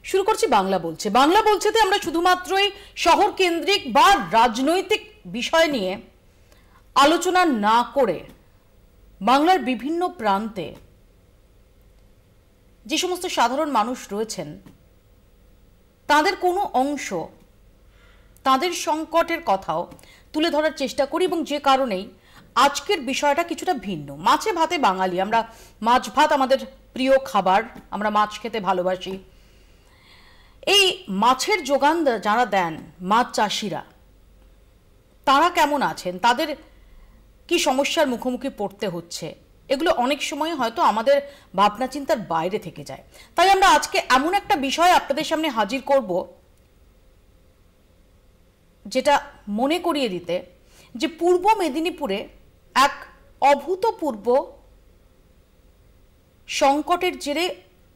শুরু করছি বাংলা বলছে। বাংলা বলছেতে আমরা শুধুমাত্রই শহর কেন্দ্রিক বা রাজনৈতিক বিষয় নিয়ে আলোচনা না করে বাংলার বিভিন্ন প্রান্তে যে সমস্ত সাধারণ মানুষ রয়েছেন তাদের কোনো অংশ, তাদের সংকটের কথাও তুলে ধরার চেষ্টা করি, এবং যে কারণেই আজকের বিষয়টা কিছুটা ভিন্ন। মাছে ভাতে বাঙালি, আমরা মাছ ভাত আমাদের প্রিয় খাবার, আমরা মাছ খেতে ভালোবাসি। এই মাছের যোগান যারা দেন, মাছ চাষিরা, তারা কেমন আছেন, তাদের কি সমস্যার মুখোমুখি পড়তে হচ্ছে, এগুলো অনেক সময় হয়তো আমাদের ভাবনা চিন্তার বাইরে থেকে যায়। তাই আমরা আজকে এমন একটা বিষয় আপনাদের সামনে হাজির করব যেটা মনে করিয়ে দিতে যে পূর্ব মেদিনীপুরে এক অভূতপূর্ব সংকটের জেরে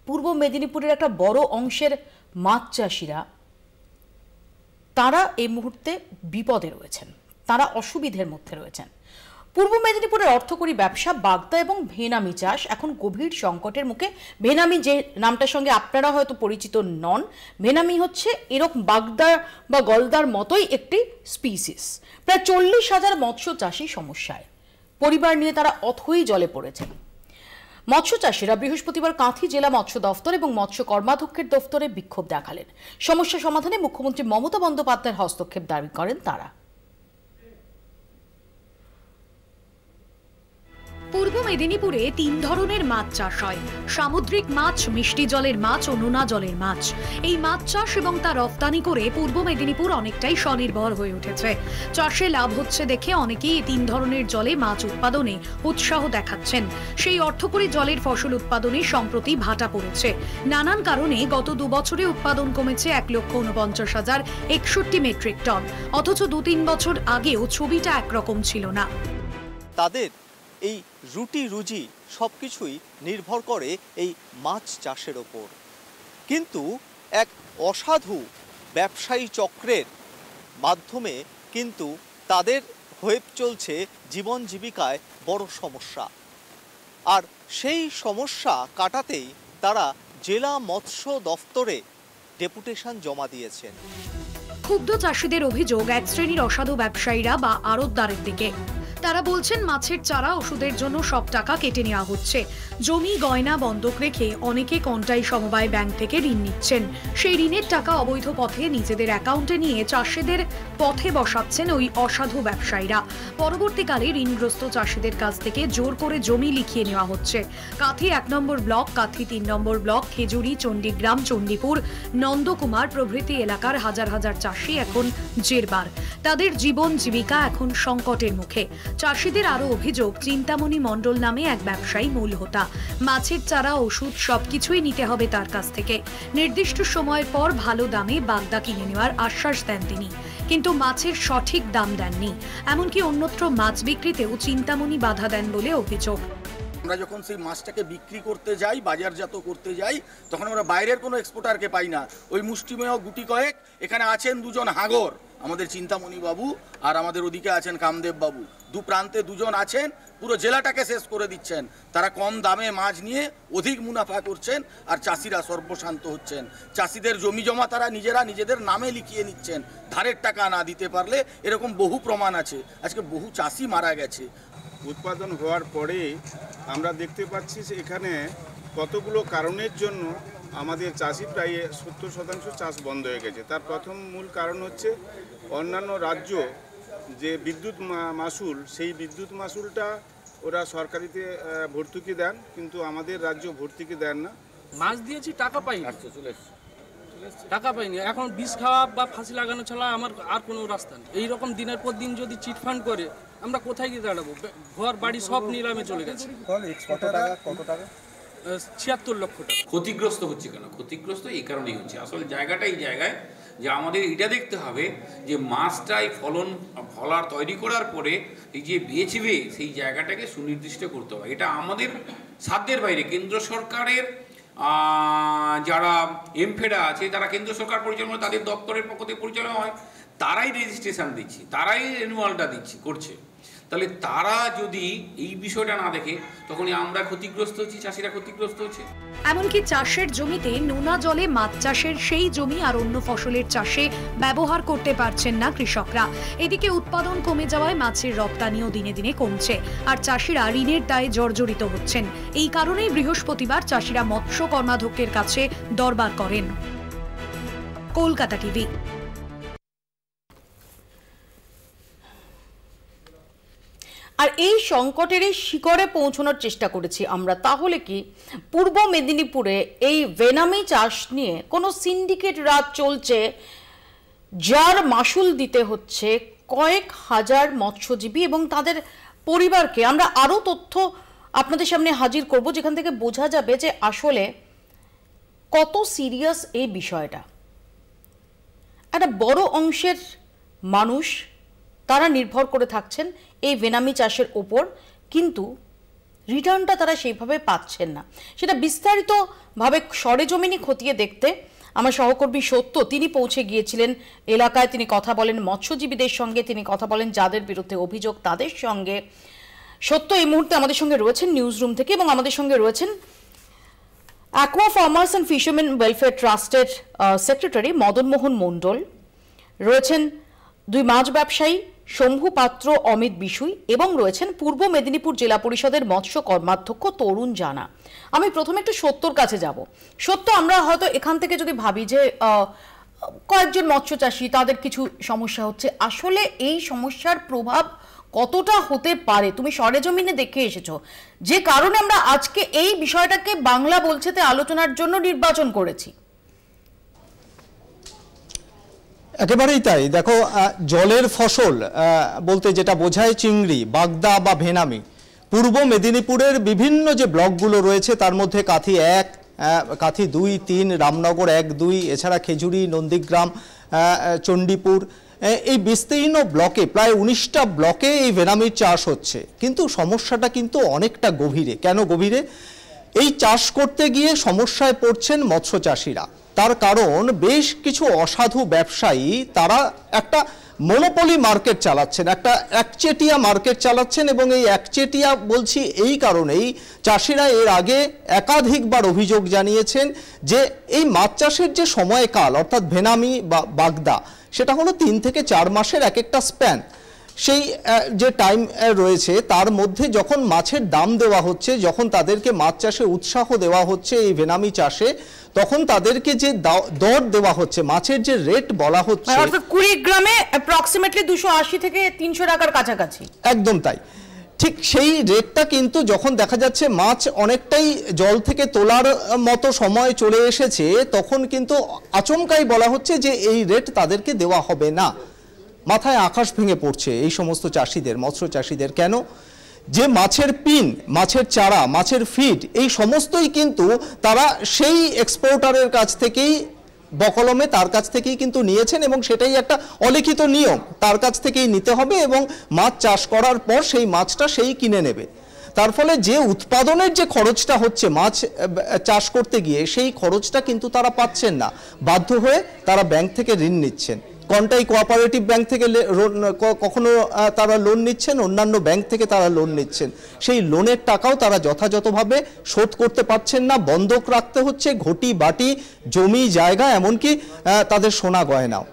পূর্ব মেদিনীপুরের একটা বড় অংশের মাছ চাষিরা তারা এই মুহূর্তে বিপদে রয়েছেন, তারা অসুবিধের মধ্যে রয়েছেন। পূর্ব মেদিনীপুরের অর্থকরী ব্যবসা বাগদা এবং ভেনামি চাষ এখন গভীর সংকটের মুখে। ভেনামি যে নামটার সঙ্গে আপনারা হয়তো পরিচিত নন, ভেনামি হচ্ছে এরকম বাগদা বা গলদার মতোই একটি স্পিসিস। প্রায় 40,000 মৎস্য চাষি সমস্যায়, পরিবার নিয়ে তারা অথই জলে পড়েছেন। মৎস্য চাষিরা বৃহস্পতিবার কাঁথি জেলা মৎস্য দফতর এবং মৎস্য কর্মাধ্যক্ষের দফতরে বিক্ষোভ দেখালেন। সমস্যা সমাধানে মুখ্যমন্ত্রী মমতা বন্দ্যোপাধ্যায়ের হস্তক্ষেপ দাবি করেন তারা। পূর্ব মেদিনীপুরে 3 ধরনের মাছ চাষ হয়: সামুদ্রিক মাছ, মিষ্টি জলের মাছ ও নোনা জলের মাছ। এই মাছ চাষ এবং তা রফতানি করে পূর্ব মেদিনীপুর অনেকটাই স্বনির্ভর হয়ে উঠেছে। চাষে লাভ হচ্ছে দেখে অনেকেই এই 3 ধরনের জলে মাছ উৎপাদনে উৎসাহ দেখাচ্ছেন। সেই অর্থকরী জলের ফসল উৎপাদনে সম্প্রতি ভাটা পড়েছে। নানান কারণে গত 2 বছরে উৎপাদন কমেছে 1,49,061 মেট্রিক টন, অথচ 2-3 বছর আগেও ছবিটা একরকম ছিল না। তাদের এই রুটি রুজি সব কিছুই নির্ভর করে এই মাছ চাষের ওপর। কিন্তু এক অসাধু ব্যবসায়ী চক্রের মাধ্যমে কিন্তু তাদের হয়ে চলছে জীবন জীবিকায় বড় সমস্যা। আর সেই সমস্যা কাটাতেই তারা জেলা মৎস্য দফতরে ডেপুটেশন জমা দিয়েছেন। ক্ষুব্ধ চাষিদের অভিযোগ এক শ্রেণীর অসাধু ব্যবসায়ীরা বা আড়তদারের দিকে। তারা বলছেন মাছের চারা ওষুধের জন্য সব টাকা কেটে নেওয়া হচ্ছে। জমি গয়না বন্ধক রেখে অনেকে কন্টাই সমবায় ব্যাংক থেকে ঋণ নিচ্ছেন। সেই ঋণের টাকা অবৈধ পথে নিজেদের অ্যাকাউন্টে নিয়ে চাষিদের পথে বসাচ্ছেন ওই অসাধু ব্যবসায়ীরা। পরবর্তীকালে ঋণগ্রস্ত চাষিদের কাছ থেকে জোর করে জমি লিখিয়ে নেওয়া হচ্ছে। কাঁথি 1 নম্বর ব্লক, কাঁথি 3 নম্বর ব্লক, খেজুরি, চণ্ডীগ্রাম, চণ্ডীপুর, নন্দকুমার প্রভৃতি এলাকার হাজার হাজার চাষি এখন জেরবার। তাদের জীবন জীবিকা এখন সংকটের মুখে। চাষিদের আরো অভিযোগ, চিন্তামণি মণ্ডল নামে এক ব্যবসায়ী মূল হোতা। মাছের চারা, ওষুধ সবকিছুই নিতে হবে তার কাছ থেকে। নির্দিষ্ট সময়ের পর ভালো দামে বাগদা কিনে নেওয়ার আশ্বাস দেন তিনি, কিন্তু মাছের সঠিক দাম দেননি। এমনকি অন্যত্র মাছ বিক্রিতেও চিন্তামণি বাধা দেন বলে অভিযোগ। আমরা যখন সেই মাছটাকে বিক্রি করতে যাই, বাজারজাত করতে যাই, তখন আমরা বাইরের কোনো এক্সপোর্টারকে পাই না। ওই মুষ্টিমেয় গুটি কয়েক, এখানে আছেন 2 জন হাগর, আমাদের চিন্তামণি বাবু আর আমাদের ওদিকে আছেন কামদেব বাবু। 2 প্রান্তে 2 জন আছেন, পুরো জেলাটাকে শেষ করে দিচ্ছেন। তারা কম দামে মাছ নিয়ে অধিক মুনাফা করছেন, আর চাষিরা সর্বশান্ত হচ্ছেন। চাষিদের জমি জমা তারা নিজেদের নামে লিখিয়ে নিচ্ছেন, ধারের টাকা না দিতে পারলে। এরকম বহু প্রমাণ আছে। আজকে বহু চাষি মারা গেছে। উৎপাদন হওয়ার পরে আমরা দেখতে পাচ্ছি যে এখানে কতগুলো কারণের জন্য আমাদের চাষি প্রায় 70% চাষ বন্ধ হয়ে গেছে। তার প্রথম মূল কারণ হচ্ছে অন্যান্য রাজ্য যে বিদ্যুৎ মাশুল, সেই বিদ্যুৎ মাশুলটা ওরা সরকারিতে ভর্তুকি দেন, কিন্তু আমাদের রাজ্য ভর্তুকি দেন না। মাছ দিয়েছি, টাকা পাইনি, টাকা পাইনি। এখন বিষ খাওয়া বা ফাঁসি লাগানো ছাড়া আমার আর কোনো রাস্তা নেই। এইরকম দিনের পর দিন যদি চিটফান্ড করে আমরা কোথায় গিয়ে দাঁড়াবো? ঘর বাড়ি সব নিলামে চলে গেছে। কত টাকা? 76 লক্ষ টাকা। ক্ষতিগ্রস্ত হচ্ছে কেন? ক্ষতিগ্রস্ত এই কারণেই হচ্ছে, আসলে জায়গাটা এই জায়গায় যে আমাদের এটা দেখতে হবে যে মাছটাই ফলার তৈরি করার পরে এই যে বেচবে সেই জায়গাটাকে সুনির্দিষ্ট করতে হবে। এটা আমাদের সাধ্যের বাইরে। কেন্দ্র সরকারের যারা এমফেডা আছে, তারা কেন্দ্র সরকার পরিচালনা, তাদের দপ্তরের পক্ষ থেকে পরিচালনা হয়, তারাই রেজিস্ট্রেশন দিচ্ছে, তারাই রিনিউয়ালটা করছে। তাহলে তারা যদি এই বিষয়টা না দেখে তখনই আমরা ক্ষতিগ্রস্ত হচ্ছি, চাষিরা ক্ষতিগ্রস্ত হচ্ছে। এমনকি চাষের জমিতে নোনা জলে মাছ চাষের সেই জমি আর অন্য ফসলের চাষে ব্যবহার করতে পারছেন না কৃষকরা। এদিকে উৎপাদন কমে যাওয়ায় মাছের রপ্তানিও দিনে দিনে কমছে, আর চাষিরা ঋণের দায়ে জর্জরিত হচ্ছেন। এই কারণেই বৃহস্পতিবার চাষিরা মৎস্য কর্মাধ্যক্ষের কাছে দরবার করেন। কলকাতা টিভি। আর এই সংকটের শিকড়ে পৌঁছানোর চেষ্টা করেছি আমরা। তাহলে কি পূর্ব মেদিনীপুরে এই ভেনামি চাষ নিয়ে কোনো সিন্ডিকেট রাজ চলছে, যার মাসুল দিতে হচ্ছে কয়েক হাজার মৎস্যজীবী এবং তাদের পরিবারকে? আমরা আরও তথ্য আপনাদের সামনে হাজির করব, যেখান থেকে বোঝা যাবে যে আসলে কত সিরিয়াস এই বিষয়টা। একটা বড় অংশের মানুষ তারা নির্ভর করে থাকছেন এই ভেনামি চাষের ওপর, কিন্তু রিটার্নটা তারা সেইভাবে পাচ্ছেন না। সেটা বিস্তারিতভাবে সরেজমিনে খতিয়ে দেখতে আমার সহকর্মী সত্য তিনি পৌঁছে গিয়েছিলেন এলাকায়। তিনি কথা বলেন মৎস্যজীবীদের সঙ্গে, তিনি কথা বলেন যাদের বিরুদ্ধে অভিযোগ তাদের সঙ্গে। সত্য এই মুহূর্তে আমাদের সঙ্গে রয়েছেন নিউজ রুম থেকে, এবং আমাদের সঙ্গে রয়েছেন aqua farmers and fisherman welfare ট্রাস্টের সেক্রেটারি মদন মোহন মণ্ডল, রয়েছেন দুই মাছ ব্যবসায়ী শম্ভু পাত্র, অমিত বিশুই, এবং রয়েছেন পূর্ব মেদিনীপুর জেলা পরিষদের মৎস্য কর্মাধ্যক্ষ তরুণ জানা। আমি প্রথমে একটু সত্যর কাছে যাব। সত্য, আমরা হয়তো এখান থেকে যদি ভাবি যে কয়েকজন মৎস্য চাষী তাদের কিছু সমস্যা হচ্ছে, আসলে এই সমস্যার প্রভাব কতটা হতে পারে তুমি সরেজমিনে দেখে এসেছো, যে কারণে আমরা আজকে এই বিষয়টাকে বাংলা বলছেতে আলোচনার জন্য নির্বাচন করেছি। একেবারেই তাই। দেখো, জলের ফসল বলতে যেটা বোঝায় চিংড়ি, বাগদা বা ভেনামি, পূর্ব মেদিনীপুরের বিভিন্ন যে ব্লকগুলো রয়েছে তার মধ্যে কাথি 1, কাথি 2, 3, রামনগর 1, 2, এছাড়া খেজুরি, নন্দীগ্রাম, চণ্ডীপুর, এই বিস্তীর্ণ ব্লকে প্রায় 19টা ব্লকে এই ভেনামির চাষ হচ্ছে। কিন্তু সমস্যাটা কিন্তু অনেকটা গভীরে। কেন গভীরে? এই চাষ করতে গিয়ে সমস্যায় পড়ছেন মৎস্য চাষিরা। তার কারণ বেশ কিছু অসাধু ব্যবসায়ী তারা একটা মনোপলি মার্কেট চালাচ্ছেন, একটা একচেটিয়া মার্কেট চালাচ্ছেন, এবং এই একচেটিয়া বলছি এই কারণেই চাষিরা এর আগে একাধিকবার অভিযোগ জানিয়েছেন যে এই মাছ চাষের যে সময়কাল, অর্থাৎ ভেনামি বা বাগদা, সেটা হলো 3 থেকে 4 মাসের এক একটা স্প্যান। সেই যে টাইম রয়েছে তার মধ্যে যখন মাছের দাম দেওয়া হচ্ছে, যখন তাদেরকে মাছ চাষে উৎসাহ দেওয়া হচ্ছে এই ভেনামি চাষে, তখন তাদেরকে যে দর দেওয়া হচ্ছে, মাছের যে রেট বলা হচ্ছে, অর্থাৎ 20 গ্রামে অ্যাপ্রক্সিমেটলি 280 থেকে 300 টাকার কাছাকাছি। একদম তাই। ঠিক সেই রেটটা কিন্তু যখন দেখা যাচ্ছে মাছ অনেকটাই জল থেকে তোলার মতো সময় চলে এসেছে, তখন কিন্তু আচমকাই বলা হচ্ছে যে এই রেট তাদেরকে দেওয়া হবে না। মাথায় আকাশ ভেঙে পড়ছে এই সমস্ত চাষিদের, মৎস্য চাষিদের। কেন? যে মাছের পিন, মাছের চারা, মাছের ফিড, এই সমস্তই কিন্তু তারা সেই এক্সপোর্টারের কাছ থেকেই বকলমে তার কাছ থেকেই কিন্তু নিয়েছেন, এবং সেটাই একটা অলিখিত নিয়ম, তার কাছ থেকেই নিতে হবে, এবং মাছ চাষ করার পর সেই মাছটা সেই কিনে নেবে। তার ফলে যে উৎপাদনের যে খরচটা হচ্ছে মাছ চাষ করতে গিয়ে, সেই খরচটা কিন্তু তারা পাচ্ছেন না। বাধ্য হয়ে তারা ব্যাংক থেকে ঋণ নিচ্ছেন। কন্টাই কোঅপারেটিভ ব্যাংক থেকে কখনো তারা লোন নিচ্ছেন, অন্যান্য ব্যাংক থেকে তারা লোন নিচ্ছেন। সেই লোনের টাকাও তারা যথাযথভাবে শোধ করতে পারছেন না, বন্ধক রাখতে হচ্ছে ঘটি বাটি, জমি জায়গা, এমনকি তাদের সোনা গয়নাও।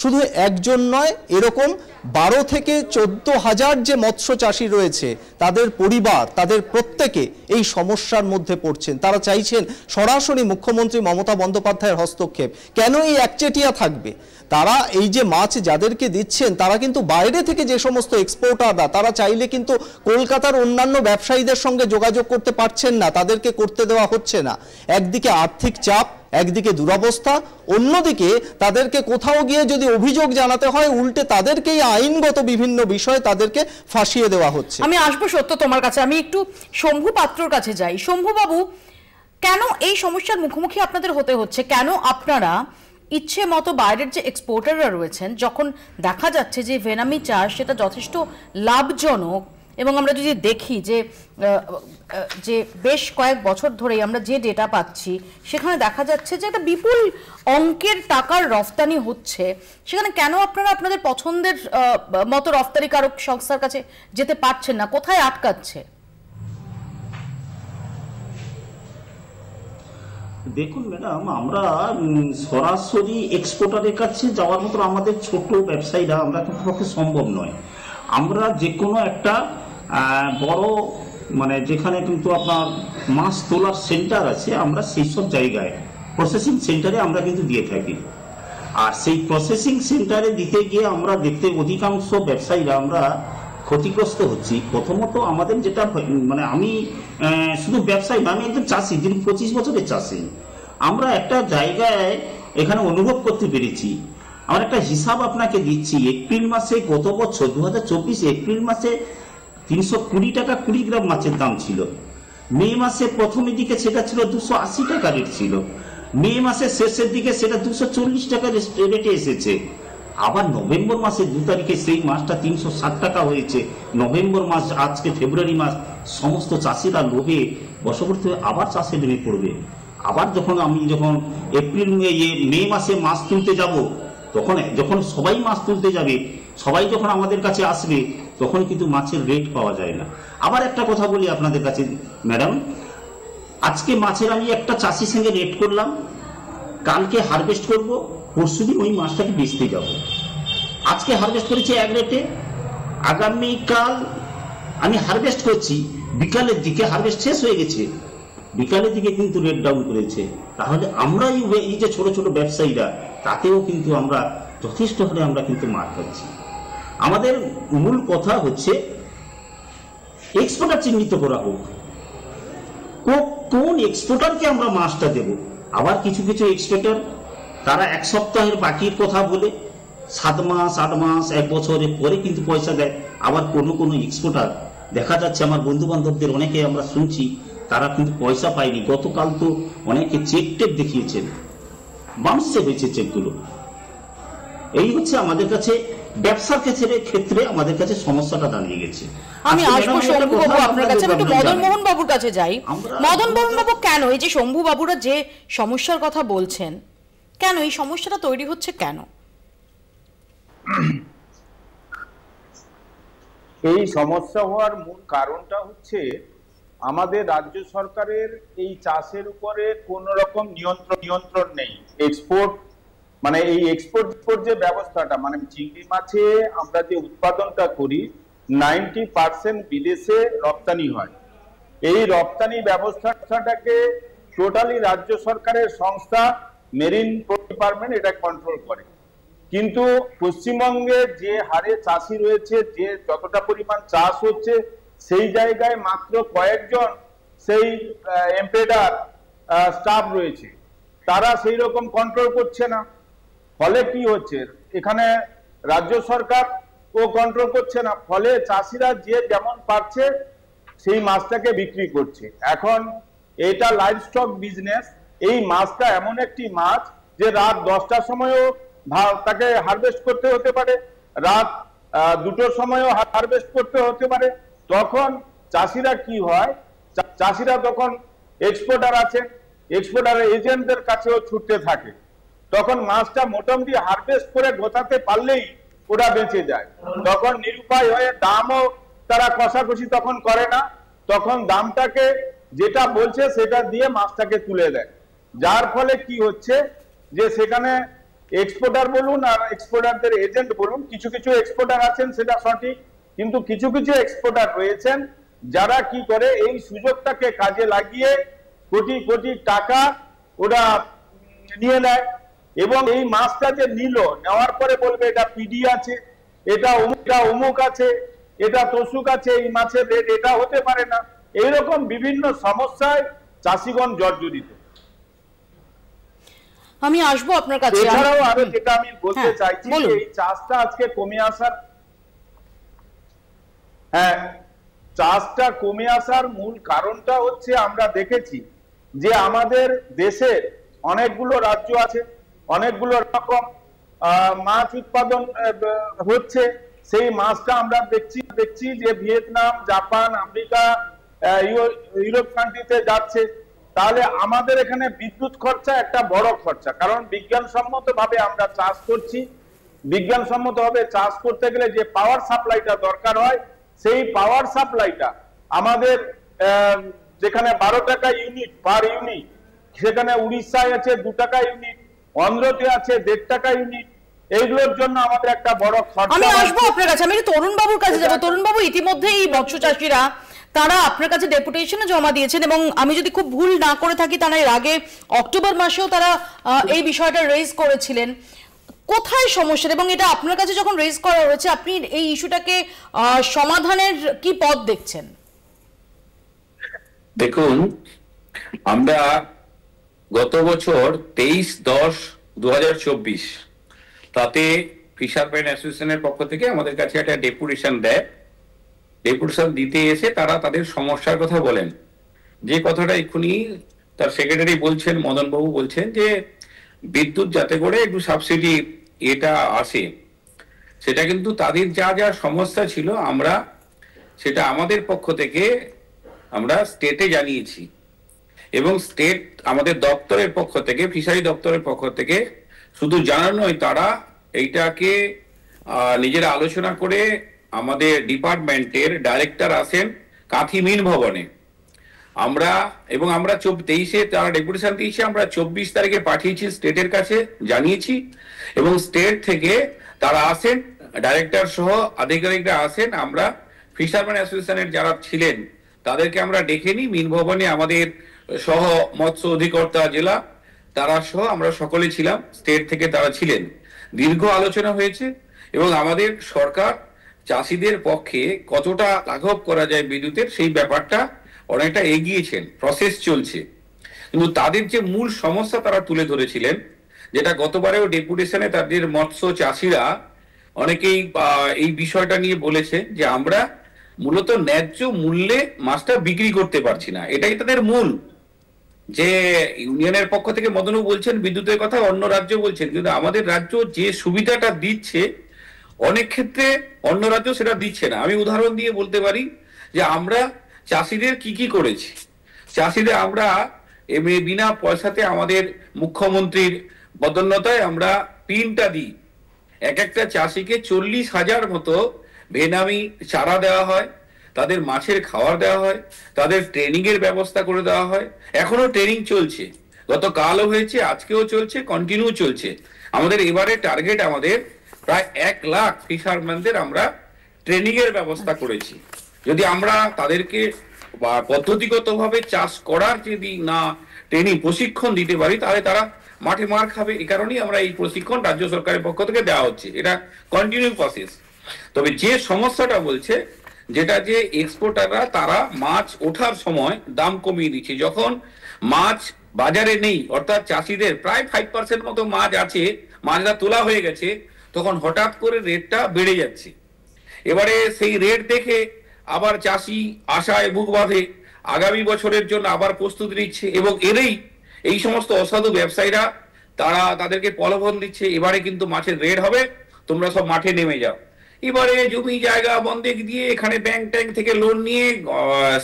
শুধু একজন নয়, এরকম 12 থেকে 14,000 যে মৎস্য চাষি রয়েছে, তাদের পরিবার, তাদের প্রত্যেকে এই সমস্যার মধ্যে পড়ছেন। তারা চাইছেন সরাসরি মুখ্যমন্ত্রী মমতা বন্দ্যোপাধ্যায়ের হস্তক্ষেপ। কেন এই একচেটিয়া থাকবে? তারা এই যে মাছ যাদেরকে দিচ্ছেন, তারা কিন্তু বাইরে থেকে যে সমস্ত এক্সপোর্টাররা, তারা চাইলে কিন্তু কলকাতার অন্যান্য ব্যবসায়ীদের সঙ্গে যোগাযোগ করতে পারছেন না, তাদেরকে করতে দেওয়া হচ্ছে না। একদিকে আর্থিক চাপ, একদিকে দুরবস্থা, অন্যদিকে তাদেরকে কোথাও গিয়ে যদি অভিযোগ জানাতে হয়, উল্টে তাদেরকেই আইনগত বিভিন্ন বিষয় তাদেরকে ফাঁসিয়ে দেওয়া হচ্ছে। আমি আসবো সত্য তোমার কাছে, আমি একটু শম্ভু পাত্রর কাছে যাই। শম্ভু বাবু, কেন এই সমস্যার মুখোমুখি আপনাদের হতে হচ্ছে? কেন আপনারা ইচ্ছে মতো বাইরের যে এক্সপোর্টাররা রয়েছেন, যখন দেখা যাচ্ছে যে ভেনামি চাষ সেটা যথেষ্ট লাভজনক এবং আমরা যদি দেখি যে বেশ কয়েক বছর ধরেই আমরা যে ডেটা পাচ্ছি সেখানে দেখা যাচ্ছে যে একটা বিপুল অঙ্কের টাকার রফতানি হচ্ছে, সেখানে কেন আপনারা আপনাদের পছন্দের মতো রফতানিকারক সংস্থার কাছে যেতে পারছেন না? কোথায় আটকাচ্ছে? দেখুন ম্যাডাম, আমরা সরাসরি এক্সপোর্টারের কাছে যাওয়ার মতো আমাদের ছোট ব্যবসায়ীরা আমরা কিন্তু পক্ষে সম্ভব নয়। আমরা যে কোনো একটা বড় যেখানে কিন্তু আপনার মাছ তোলার সেন্টার আছে, আমরা সেই সব জায়গায় প্রসেসিং সেন্টারে আমরা কিন্তু দিয়ে থাকি। আর সেই প্রসেসিং সেন্টারে দিতে গিয়ে আমরা দেখতে অধিকাংশ ব্যবসায়ীরা আমরা ক্ষতিগ্রস্ত হচ্ছি। প্রথমত আমাদের যেটা আমি শুধু ব্যবসায়ী না, আমি একজন চাষি, যিনি 25 বছরের চাষি। আমরা একটা জায়গায় এখানে অনুভব করতে পেরেছি। আমার একটা হিসাব আপনাকে দিচ্ছি। এপ্রিল মাসে গত বছর 2024 এপ্রিল মাসে 320 টাকা 20 গ্রাম মাছের দাম ছিল। মে মাসে প্রথমের দিকে সেটা ছিল 280 টাকা রেট ছিল। মে মাসের শেষের দিকে সেটা 240 টাকা রেটে এসেছে। আবার নভেম্বর মাসের 2 তারিখে সেই মাছটা 360 টাকা হয়েছে। নভেম্বর মাস, আজকে ফেব্রুয়ারি মাস, সমস্ত চাষিরা লোভে বশবর্তী হয়ে আবার চাষে নেমে পড়বে। আবার যখন এপ্রিল মে মাসে মাছ তুলতে যাব, যখন সবাই মাছ তুলতে যাবে, সবাই যখন আমাদের কাছে আসবে, তখন কিন্তু মাছের রেট পাওয়া যায় না। আবার একটা কথা বলি আপনাদের কাছে ম্যাডাম, আজকে মাছের আমি একটা চাষির সঙ্গে রেট করলাম, কালকে হারভেস্ট করব, পরশুদিন ওই মাছটাকে বেচতে যাব। আজকে হারভেস্ট করেছি এক রেটে, আগামীকাল আমি হারভেস্ট করছি, বিকালের দিকে হারভেস্ট শেষ হয়ে গেছে, বিকালের দিকে কিন্তু রেট ডাউন করেছে। তাহলে আমরা এই যে ছোট ছোট ব্যবসায়ীরা, তাতেও কিন্তু আমরা যথেষ্ট হারে আমরা কিন্তু মার খাচ্ছি। আমাদের মূল কথা হচ্ছে এক্সপোর্টার চিহ্নিত করা হোক, কোন এক্সপোর্টারকে আমরা মাছটা দেব। আবার কিছু কিছু এক্সপোর্টার তারা এক সপ্তাহের বাকির কথা বলে 7 মাস 8 মাস 1 বছরের পরে কিন্তু পয়সা দেয়। আবার কোনো এক্সপোর্টার দেখা যাচ্ছে, আমার বন্ধু বান্ধবদের অনেকে আমরা শুনছি, তারা কিন্তু পয়সা পায়নি। গতকাল তো অনেকে চেক টেপ দেখিয়েছেন, বাউন্সে হয়েছে চেকগুলো। এই হচ্ছে আমাদের কাছে ব্যবসার ক্ষেত্রে আমাদের কাছে সমস্যাটা দাঁড়িয়ে গেছে। আমি আসবো শম্ভু বাবু আপনার কাছে, আমি একটু মদন মোহন বাবুর কাছে যাই। মদন মোহন বাবু, কেন এই যে শম্ভু বাবুরা যে সমস্যার কথা বলছেন, কেন এই সমস্যাটা তৈরি হচ্ছে? কেন এই সমস্যা হওয়ার মূল কারণটা হচ্ছে আমাদের রাজ্য সরকারের এই চাষের উপরে কোন রকম নিয়ন্ত্রণ নেই। এক্সপোর্ট এই এক্সপোর্ট যে ব্যবস্থাটা, চিংড়ি মাছে আমরা যে উৎপাদনটা করি 90% বিদেশে রপ্তানি হয়। এই রপ্তানি ব্যবস্থাটাকে টোটালি রাজ্য সরকারের সংস্থা মেরিন ডিপার্টমেন্ট এটা কন্ট্রোল করে। কিন্তু পশ্চিমবঙ্গে যে হারে চাষি রয়েছে, যে যতটা পরিমাণ চাষ হচ্ছে, সেই জায়গায় মাত্র কয়েকজন সেই এমপেডার স্টাফ রয়েছে, তারা সেই রকম কন্ট্রোল করছে না। ফলে কি হচ্ছে, এখানে রাজ্য সরকার ও কন্ট্রোল করছে না, ফলে চাষিরা যে যেমন পারছে সেই মাছটাকে বিক্রি করছে। এখন এটা লাইভ স্টক বিজনেস। এই মাছটা এমন একটি মাছ যে রাত 10টার সময়ও তাকে হারভেস্ট করতে হতে পারে, রাত 2টোর সময়ও হারভেস্ট করতে হতে পারে। তখন চাষিরা কি হয়, চাষিরা তখন এক্সপোর্টার আছেন, এক্সপোর্টার এজেন্টদের কাছেও ছুটতে থাকে। তখন মাছটা মোটামুটি হারভেস্ট করে গোছাতে পারলেই ওরা বেঁচে যায়। তখন নিরুপায় হয়ে দামও তারা কষাকষি তখন করে না, তখন দামটাকে যেটা বলছে সেটা দিয়ে মাছটাকে তুলে দেয়। যার ফলে কি হচ্ছে যে সেখানে এক্সপোর্টার বলুন আর এক্সপোর্টারদের এজেন্ট বলুন, কিছু কিছু এক্সপোর্টার আছেন সেটা সঠিক, কিন্তু কিছু কিছু এক্সপোর্টার রয়েছেন যারা কি করে এই সুযোগটাকে কাজে লাগিয়ে কোটি কোটি টাকা ওরা নিয়ে নেয়। এবং এই মাছটা যে নেওয়ার পরে বলবে এটা পিডি আছে, এটা অমুক আছে, এটা তসুক আছে, এই মাছের রেট এটা হতে পারে না। এইরকম বিভিন্ন সমস্যায় চাষিগণ জর্জরিত। আমি আসবো আপনার কাছে। এছাড়াও আরো যেটা আমি বলতে চাইছি, এই চাষটা আজকে কমে আসার চাষটা কমে আসার মূল কারণটা হচ্ছে, আমরা দেখেছি যে আমাদের দেশের অনেকগুলো রাজ্য আছে, অনেকগুলো রকম মাছ উৎপাদন হচ্ছে, সেই মাছটা আমরা দেখছি যে ভিয়েতনাম, জাপান, আমেরিকা, ইউরোপ কান্ট্রিতে যাচ্ছে। তাহলে আমাদের এখানে বিদ্যুৎ খরচা একটা বড় খরচা, কারণ বিজ্ঞানসম্মত ভাবে আমরা চাষ করছি। বিজ্ঞানসম্মত ভাবে চাষ করতে গেলে যে পাওয়ার সাপ্লাইটা দরকার হয়, সেই পাওয়ার সাপ্লাইটা আমাদের যেখানে 12 টাকা ইউনিট পার ইউনিট, সেখানে উড়িষ্যায় আছে 2 টাকা ইউনিট, অন্ধ্রতে আছে 1.5 টাকা ইউনিট। এইগুলোর জন্য আমাদের একটা বড় খরচা। আমি আসবো আপনার কাছে, আমি তরুণ বাবুর কাছে যাবো। তরুণ বাবু, ইতিমধ্যে এই মৎস্য চাষিরা তারা আপনার কাছে ডেপুটেশনে জমা দিয়েছেন, এবং আমি যদি খুব ভুল না করে থাকি তারা এর আগে অক্টোবর মাসেও তারা এই বিষয়টা রেজ করেছিলেন। কোথায় সমস্যা, এবং এটা আপনার কাছে যখন রেজ করা হয়েছে আপনি এই ইস্যুটাকে সমাধানের কি পথ দেখছেন? দেখুন, আমরা গত বছর 23/10/2024 তাতে ফিশারম্যান অ্যাসোসিয়েশনের পক্ষ থেকে আমাদের কাছে একটা ডেপুটেশন দেয়। ডেপুটেশন দিতে এসে তারা তাদের সমস্যার কথা বলেন, যে কথাটা এক্ষুনি তার সেক্রেটারি বলছেন, মদনবাবু বলছেন, যে বিদ্যুৎ যাতে করে একটু সাবসিডি এটা আসে, সেটা কিন্তু তাদের যা যা সমস্যা ছিল আমরা সেটা আমাদের পক্ষ থেকে আমরা স্টেটে জানিয়েছি, এবং স্টেট আমাদের দপ্তরের পক্ষ থেকে, ফিশারি দপ্তরের পক্ষ থেকে শুধু জানানো নয়, তারা এইটাকে নিজেরা আলোচনা করে আমাদের ডিপার্টমেন্টের ডাইরেক্টর আসেন কাঁথি মিন ভবনে। আমরা 23-এ তারা ডেপুটেশন দিয়েছে, আমরা 24 তারিখে পাঠিয়েছি স্টেটের কাছে, জানিয়েছি, এবং স্টেট থেকে তারা আসেন, ডাইরেক্টর সহ আধিকারিকরা আসেন। আমরা ফিশারম্যান অ্যাসোসিয়েশনের যারা ছিলেন তাদেরকে আমরা ডেকে নিই মিন ভবনে, আমাদের সহ মৎস্য অধিকর্তা জেলা তারা সহ আমরা সকলে ছিলাম, স্টেট থেকে তারা ছিলেন। দীর্ঘ আলোচনা হয়েছে, এবং আমাদের সরকার চাষিদের পক্ষে কতটা লাঘব করা যায় বিদ্যুতের সেই ব্যাপারটা অনেকটা এগিয়েছেন, প্রসেস চলছে। কিন্তু তাদের যে মূল সমস্যা তারা তুলে ধরেছিলেন, যেটা গতবারেও ডেপুটেশনে তাদের মৎস্য চাষিরা অনেকেই এই বিষয়টা নিয়ে বলেছে, যে আমরা মূলত ন্যায্য মূল্যে মাছটা বিক্রি করতে পারছি না। এটাই তাদের মূল, যে ইউনিয়নের পক্ষ থেকে মদনু বলছেন বিদ্যুতের কথা, অন্য রাজ্য বলছেন, কিন্তু আমাদের রাজ্য যে সুবিধাটা দিচ্ছে অনেক ক্ষেত্রে অন্য রাজ্য সেটা দিচ্ছে না। আমি উদাহরণ দিয়ে বলতে পারি যে আমরা চাষিদের কি করেছি। চাষিদের আমরা বিনা পয়সাতে আমাদের মুখ্যমন্ত্রীর বদন্যতায় আমরা পিনটা দিই। একটা চাষিকে 40,000 মতো বেনামি চারা দেওয়া হয়, তাদের মাছের খাবার দেওয়া হয়, তাদের ট্রেনিং এর ব্যবস্থা করে দেওয়া হয়। এখনো ট্রেনিং চলছে, গতকালও হয়েছে, আজকেও চলছে, কন্টিনিউ চলছে। আমাদের এবারে টার্গেট আমাদের প্রায় 1 লাখ ফিশারম্যানদের আমরা ট্রেনিং এর ব্যবস্থা করেছি। যদি আমরা তাদেরকে পদ্ধতিগতভাবে চাষ করার যদি না ট্রেনিং প্রশিক্ষণ দিতে পারি, তাহলে তারা মাঠে মার খাবে। এই কারণেই আমরা এই প্রশিক্ষণ রাজ্য সরকারের পক্ষ থেকে দেওয়া হচ্ছে, এটা কন্টিনিউ প্রসেস। তবে যে সমস্যাটা বলছে, যেটা যে এক্সপোর্টাররা তারা মাছ ওঠার সময় দাম কমিয়ে দিচ্ছে, যখন মাছ বাজারে নেই, অর্থাৎ চাষিদের প্রায় 5% মতো মাছ আছে, মাছটা তোলা হয়ে গেছে, তখন হঠাৎ করে রেটটা বেড়ে যাচ্ছে। এবারে সেই রেট দেখে আবার চাষি আশায় বুক বাঁধে, আগামী বছরের জন্য আবার প্রস্তুতি নিচ্ছে, এবং এই সমস্ত অসাধু ব্যবসায়ীরা তারা তাদেরকে প্রলোভন দিচ্ছে, এবারে কিন্তু মাছের রেট হবে, তোমরা সব মাঠে নেমে যাও। এবারে জমি জায়গা বন্ধক দিয়ে এখানে ব্যাংক ট্যাঙ্ক থেকে লোন নিয়ে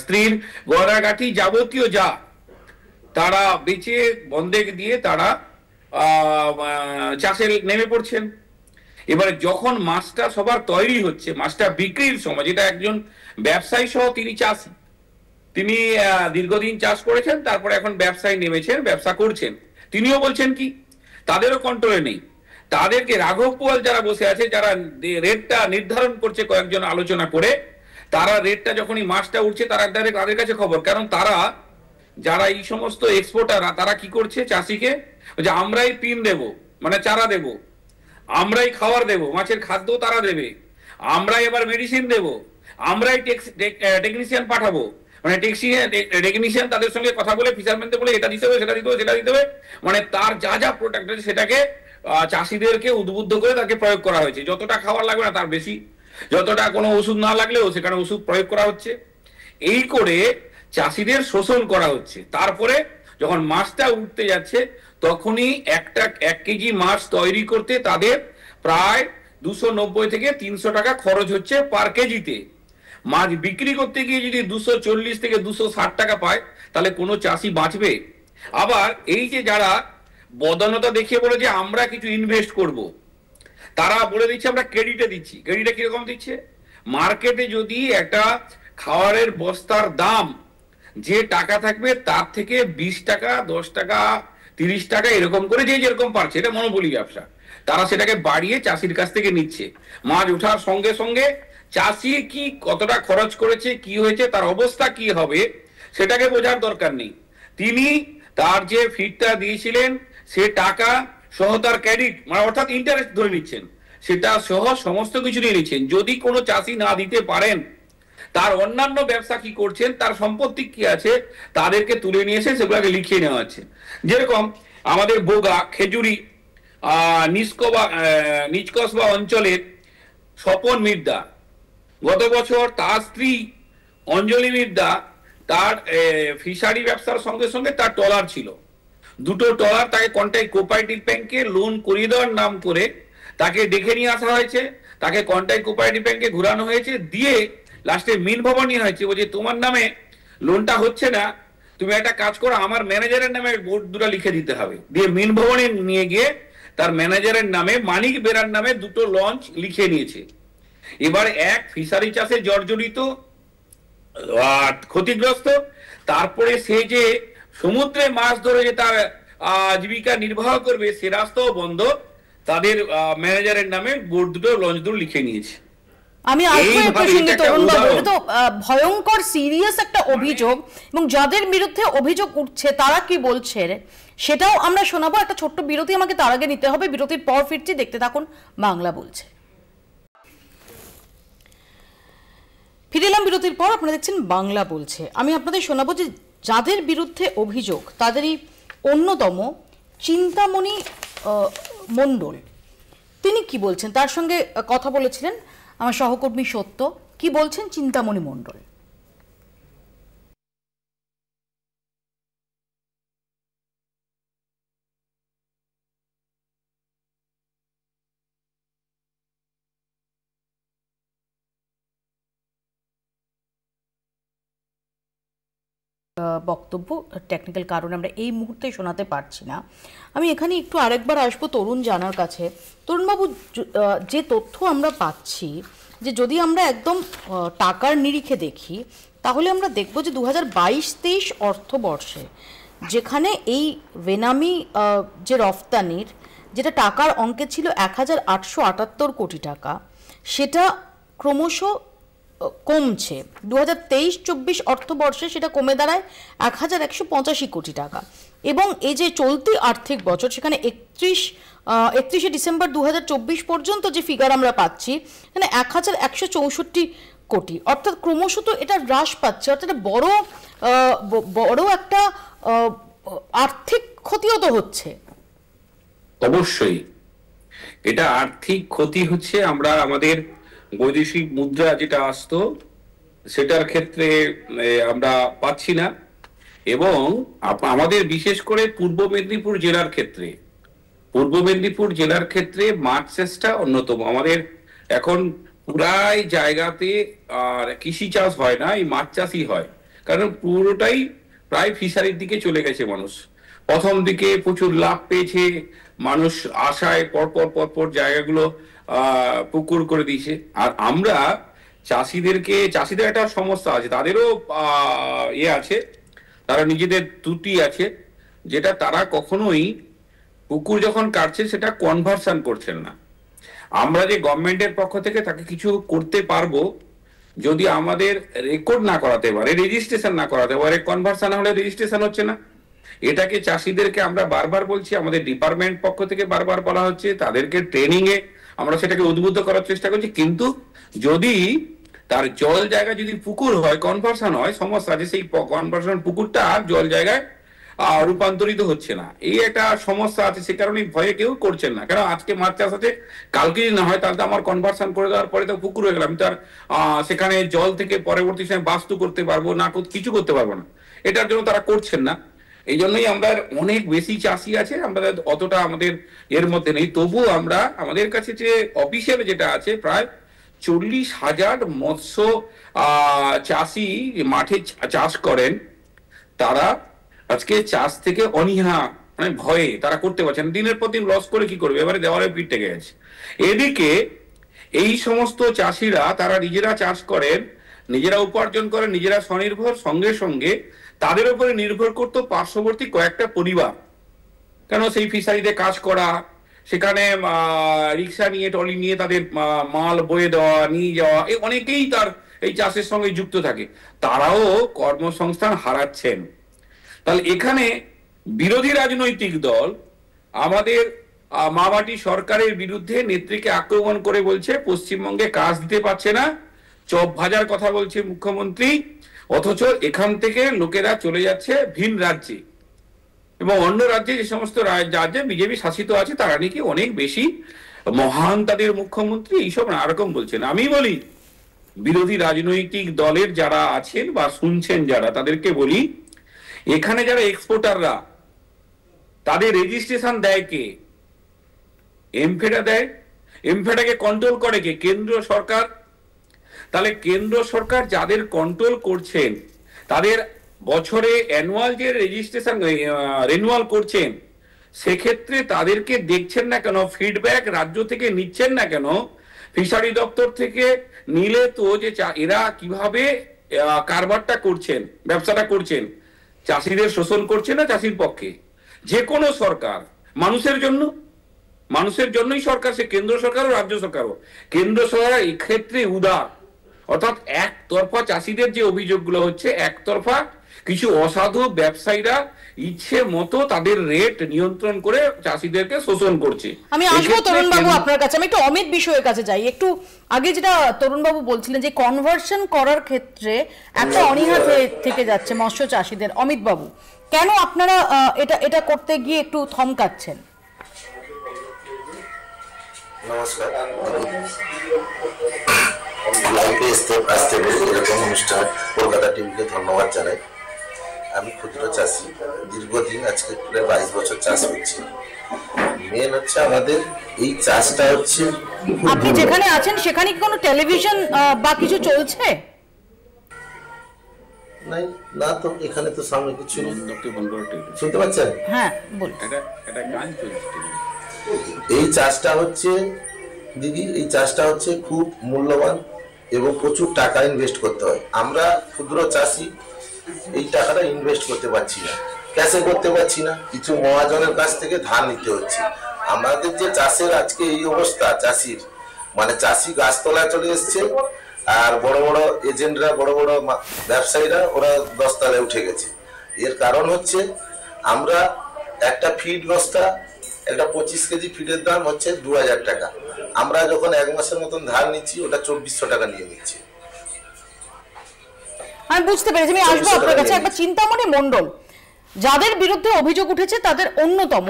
স্ত্রীর গয়নাগাটি যাবতীয় যা তারা বেচে বন্ধক দিয়ে তারা চাষে নেমে পড়ছেন। এবারে যখন মাছটা সবার তৈরি হচ্ছে, মাছটা বিক্রির সময়, যেটা একজন ব্যবসায়ী সহ তিনি চাষি, তিনি দীর্ঘদিন চাষ করেছেন, তারপরে এখন ব্যবসায় নেমেছেন, ব্যবসা করছেন, তিনিও বলছেন কি তাদেরও কন্ট্রোলে নেই। তাদেরকে রাঘব পোয়াল যারা বসে আছে, যারা রেটটা নির্ধারণ করছে কয়েকজন আলোচনা করে, তারা রেটটা যখনই মাছটা উঠছে তারা ডাইরেক্ট তাদের কাছে খবর। কারণ তারা যারা এই সমস্ত এক্সপোর্টাররা তারা কি করছে, চাষিকে যে আমরাই পিন দেব, মানে চারা দেব, আমরাই খাবার দেব, মাছের খাদ্য তারা দেবে, আমরাই এবার মেডিসিন দেব, আমরাই টেকনিশিয়ান পাঠাবো, মানে টেকনিশিয়ান তাদের সঙ্গে কথা বলে ফিশারম্যানদের বলে এটা দিতে হবে, সেটা দিতে হবে, সেটা দিতে হবে, মানে তার যা যা প্রোডাক্ট আছে সেটাকে চাষিদেরকে উদ্বুদ্ধ করে তাকে প্রয়োগ করা হয়েছে। যতটা খাবার লাগবে না তার বেশি, যতটা কোনো ওষুধ না লাগলেও সেখানে ওষুধ প্রয়োগ করা হচ্ছে। এই করে চাষিদের শোষণ করা হচ্ছে। তারপরে যখন মাছটা উঠতে যাচ্ছে তখনই 1 কেজি মাছ তৈরি করতে তাদের প্রায় 290 থেকে 300 টাকা খরচ হচ্ছে পার কেজিতে। মাছ বিক্রি করতে গিয়ে যদি 240 থেকে 260 টাকা পায় তাহলে কোনো চাষি বাঁচবে? আবার এই যে যারা বদান্যতা দেখিয়ে বলে যে আমরা কিছু ইনভেস্ট করব, তারা বলে দিচ্ছে আমরা ক্রেডিটে দিচ্ছি। ক্রেডিটে কিরকম দিচ্ছে? মার্কেটে যদি একটা খাবারের বস্তার দাম যে টাকা থাকবে তার থেকে 20 টাকা, 10 টাকা, 30 টাকা এরকম করে যে যেরকম পারছে, এটা মনোপলি ব্যবসা, তারা সেটাকে বাড়িয়ে চাষির কাছ থেকে নিচ্ছে। মাছ ওঠার সঙ্গে সঙ্গে চাষি কি কতটা খরচ করেছে, কি হয়েছে, তার অবস্থা কি হবে সেটাকে বোঝার দরকার নেই। তিনি তার যে ফিডটা দিয়েছিলেন সে টাকা সহ তার ক্রেডিট মানে অর্থাৎ ইন্টারেস্ট ধরে নিচ্ছেন, সেটা সহ সমস্ত কিছু নিয়ে নিচ্ছেন। যদি কোনো চাষি না দিতে পারেন, তার অন্যান্য ব্যবসা কি করছেন, তার সম্পত্তি কি আছে, তাদেরকে তুলে নিয়ে এসে সেগুলোকে লিখিয়ে নেওয়া হচ্ছে। যেরকম আমাদের বোগা, খেজুরি, নিচকসবা অঞ্চলের স্বপন মির্দা, গত বছর তার স্ত্রী অঞ্জলি মির্দা তার ফিশারি ব্যবসার সঙ্গে সঙ্গে তার ট্রলার ছিল, দুটো ট্রলার তাকে কন্টাক্ট কোঅপারেটিভ ব্যাংকে লোন করিয়ে দেওয়ার নাম করে তাকে ডেকে নিয়ে আসা হয়েছে, তাকে কন্টাক্ট কোঅপারেটিভ ব্যাংকে ঘুরানো হয়েছে, দিয়ে লাস্টে মিন ভবন নিয়ে হয়েছে, বলছে তোমার নামে লোনটা হচ্ছে না, তুমি একটা কাজ করো আমার ম্যানেজারের নামে বোর্ড দুটো লিখে দিতে হবে। দিয়ে মিন ভবনে নিয়ে গিয়ে তার ম্যানেজারের নামে মানিক বেরার নামে দুটো লঞ্চ লিখে নিয়েছে। এবার এক ফিশারি চাষে জর্জরিত, ক্ষতিগ্রস্ত, তারপরে সে যে সমুদ্রে মাছ ধরে যে তার জীবিকা নির্বাহ করবে সে রাস্তাও বন্ধ, তাদের ম্যানেজারের নামে বোর্ড দুটো লঞ্চ দুটো লিখে নিয়েছে। আমি তো ভয়ঙ্কর সিরিয়াস একটা অভিযোগ, এবং যাদের বিরুদ্ধে অভিযোগ উঠছে তারা কি বলছে সেটাও আমরা শোনাবো। একটা ছোট্ট বিরতি আমাকে তার আগে নিতে হবে, বিরতির পর ফিরছি, দেখতে থাকুন বাংলা বলছে। ফিরে এলাম বিরতির পর, আপনারা দেখছেন বাংলা বলছে। আমি আপনাদের শোনাবো যে যাদের বিরুদ্ধে অভিযোগ তাদেরই অন্যতম চিন্তামণি মণ্ডল। তিনি কি বলছেন তার সঙ্গে কথা বলেছিলেন আমার সহকর্মী সত্য। কি বলছেন চিন্তামণি মণ্ডল? বক্তব্য টেকনিক্যাল কারণে আমরা এই মুহূর্তে শোনাতে পারছি না। আমি এখানে একটু আরেকবার আসবো তরুণ জানার কাছে। তরুণবাবু, যে তথ্য আমরা পাচ্ছি যে যদি আমরা একদম টাকার নিরিখে দেখি তাহলে আমরা দেখব যে 2022-23 অর্থবর্ষে যেখানে এই বেনামি যে রফতানির যেটা টাকার অঙ্কে ছিল 1878 কোটি টাকা, সেটা ক্রমশ কমছে। 2023-24 অর্থবর্ষে সেটা কমে দাঁড়ায় 1185 কোটি টাকা, এবং এই যে চলতি আর্থিক বছর সেখানে 31শে ডিসেম্বর 2024 পর্যন্ত যে ফিগার আমরা পাচ্ছি এখানে 1164 কোটি, অর্থাৎ ক্রমশ তো এটা হ্রাস পাচ্ছে, অর্থাৎ বড় একটা আর্থিক ক্ষতিও তো হচ্ছে। অবশ্যই এটা আর্থিক ক্ষতি হচ্ছে। আমরা আমাদের বৈদেশিক মুদ্রা যেটা আসতো সেটার ক্ষেত্রে আমরা পাচ্ছি না, এবং আমাদের বিশেষ করে পূর্ব মেদিনীপুর জেলার ক্ষেত্রে মাছ চাষটা অন্যতম। আমাদের এখন প্রায় জায়গাতে আর কৃষি চাষ হয় না, এই মাছ চাষই হয়, কারণ পুরোটাই প্রায় ফিশারির দিকে চলে গেছে মানুষ। প্রথম দিকে প্রচুর লাভ পেয়েছে মানুষ, আশায় পরপর জায়গাগুলো পুকুর করে দিয়েছে। আর আমরা চাষিদের একটা সমস্যা আছে, তাদেরও আছে, তারা নিজেদের ত্রুটি আছে, যেটা তারা কখনোই পুকুর যখন কাটছে সেটা কনভার্সন করছেন না। আমরা যে গভর্নমেন্টের পক্ষ থেকে তাকে কিছু করতে পারবো, যদি আমাদের রেকর্ড না করাতে পারে, রেজিস্ট্রেশন না করাতে পারে, কনভার্সন হলে রেজিস্ট্রেশন হচ্ছে না, এটাকে চাষিদেরকে আমরা বারবার বলছি, আমাদের ডিপার্টমেন্ট পক্ষ থেকে বারবার বলা হচ্ছে, তাদেরকে ট্রেনিং এ আমরা সেটাকে উদ্বুদ্ধ করার চেষ্টা করছি। কিন্তু যদি তার জল জায়গা যদি পুকুর হয়, কনভার্সন হয়, সমস্যা আছে, সেই কনভার্সন পুকুরটা আর জল জায়গায় রূপান্তরিত হচ্ছে না, এই একটা সমস্যা আছে। সে কারণে ভয়ে কেউ করছেন না, কারণ আজকে মাছ চাষ আছে, কালকে যদি না হয় তাহলে তো আমার কনভার্সন করে দেওয়ার পরে তো পুকুর হয়ে গেলাম, তার সেখানে জল থেকে পরবর্তী সময় বাস্তু করতে পারবো না, কিছু করতে পারবো না, এটার জন্য তারা করছেন না। এই জন্যই আমরা অনেক বেশি চাষি আছে, আমরা অতটা আমাদের এর মধ্যে নেই। তবু আমরা আমাদের কাছে যে অফিসিয়াল যেটা আছে প্রায় 40,000 মৎস্য চাষি মাঠে চাষ করেন, তারা আজকে চাষ থেকে অনীহা মানে ভয়ে তারা করতে পারছেন, দিনের পর দিন লস করে কি করবে, এবারে দেওয়ালে পিঠ থেকে গেছে। এদিকে এই সমস্ত চাষিরা তারা নিজেরা চাষ করেন, নিজেরা উপার্জন করেন, নিজেরা স্বনির্ভর, সঙ্গে সঙ্গে তাদের উপরে নির্ভর করতো পার্শ্ববর্তী কয়েকটা পরিবার। কেন সেই ফিশারিতে কাজ করা, সেখানে রিক্সা নিয়ে ট্রলি নিয়ে তাদের মাল বয়ে দেওয়া নিয়ে যাওয়া, এই অনেকেই তার এই চাষের সঙ্গে যুক্ত থাকে, তারাও কর্মসংস্থান হারাচ্ছেন। তাহলে এখানে বিরোধী রাজনৈতিক দল আমাদের মামাটি সরকারের বিরুদ্ধে নেত্রীকে আক্রমণ করে বলছে পশ্চিমবঙ্গে কাজ দিতে পারছে না, চপ ভাজার কথা বলছে মুখ্যমন্ত্রী, অথচ এখান থেকে লোকেরা চলে যাচ্ছে ভিন রাজ্যে, এবং অন্য রাজ্যে যে সমস্ত রাজ্যে বিজেপি শাসিত আছে তারা নাকি অনেক বেশি মহান তাদের মুখ্যমন্ত্রী, এইসব নানা রকম বলছেন। আমি বলি বিরোধী রাজনৈতিক দলের যারা আছেন বা শুনছেন যারা, তাদেরকে বলি এখানে যারা এক্সপোর্টাররা তাদের রেজিস্ট্রেশন দেয় কে? এমফেডা দেয়। এমফেডাকে কন্ট্রোল করে কে? কেন্দ্র সরকার। তাহলে কেন্দ্র সরকার যাদের কন্ট্রোল করছেন তাদের বছরে অ্যানুয়াল যে রেজিস্ট্রেশন রিনিউয়াল করছেন, সেক্ষেত্রে তাদেরকে দেখছেন না কেন? ফিডব্যাক রাজ্য থেকে নিচ্ছেন না কেন? ফিশারি দপ্তর থেকে নিলে তো যে এরা কিভাবে কারবারটা করছেন, ব্যবসাটা করছেন, চাষিদের শোষণ করছে না চাষির পক্ষে? যে কোনো সরকার মানুষের জন্য, মানুষের জন্যই সরকার, সে কেন্দ্র সরকার ও রাজ্য সরকারও। কেন্দ্র সরকার এই ক্ষেত্রে উদার, অর্থাৎ একতরফা চাষিদের যে অভিযোগগুলো হচ্ছে, একতরফা কিছু অসাধু ব্যবসায়ীরা ইচ্ছে মতো তাদের রেট নিয়ন্ত্রণ করে চাষিদেরকে শোষণ করছে। আমি আসবো তরুণ বাবু আপনার কাছে, আমি একটু অমিত বিষয়ের কাছে যাই। একটু আগে যেটা তরুণ বাবু বলছিলেন যে কনভার্সন করার ক্ষেত্রে একটা অনীহা থেকে যাচ্ছে মৎস্য চাষিদের, অমিত বাবু কেন আপনারা এটা করতে গিয়ে একটু থমকাচ্ছেন? নমস্কার। এরকম অনুষ্ঠান কলকাতা টিভিকে ধন্যবাদ জানাই। আমি ক্ষুদ্র চাষি, দীর্ঘদিন আজকে প্রায় 22 বছর চাষ করছি। মেন হচ্ছে আমাদের এই চাষটা হচ্ছে, আপনি যেখানে আছেন সেখানে কি কোনো টেলিভিশন বা কিছু চলছে? নাই না তো, এখানে তো সামনে কিছু শুনতে পাচ্ছেন? হ্যাঁ বলুন। এই চাষটা হচ্ছে দিদি, এই চাষটা হচ্ছে খুব মূল্যবান এবং প্রচুর টাকা ইনভেস্ট করতে হয়। আমরা ক্ষুদ্র চাষি এই টাকাটা ইনভেস্ট করতে পারছি না, ক্যাশে করতে পারছি না, কিছু মহাজনের কাছ থেকে ধার নিতে হচ্ছে। আমাদের যে চাষের আজকে এই অবস্থা, চাষির মানে চাষি গাছতলায় চলে এসছে, আর বড় বড় এজেন্টরা, বড় বড় ব্যবসায়ীরা ওরা 10 তলায় উঠে গেছে। এর কারণ হচ্ছে আমরা একটা ফিড বস্তা, একটা 25 কেজি ফিডের দাম হচ্ছে 2000 টাকা। আমরা যখন 1 মাসের মতন ধার নিচ্ছি, ওটা 2400 টাকা নিয়ে নিচ্ছি। আমি বুঝতে পেরেছি, আমি আসবো আপনার কাছে। একবার চিন্তামণি মণ্ডল, যাদের বিরুদ্ধে অভিযোগ উঠেছে তাদের অন্যতম,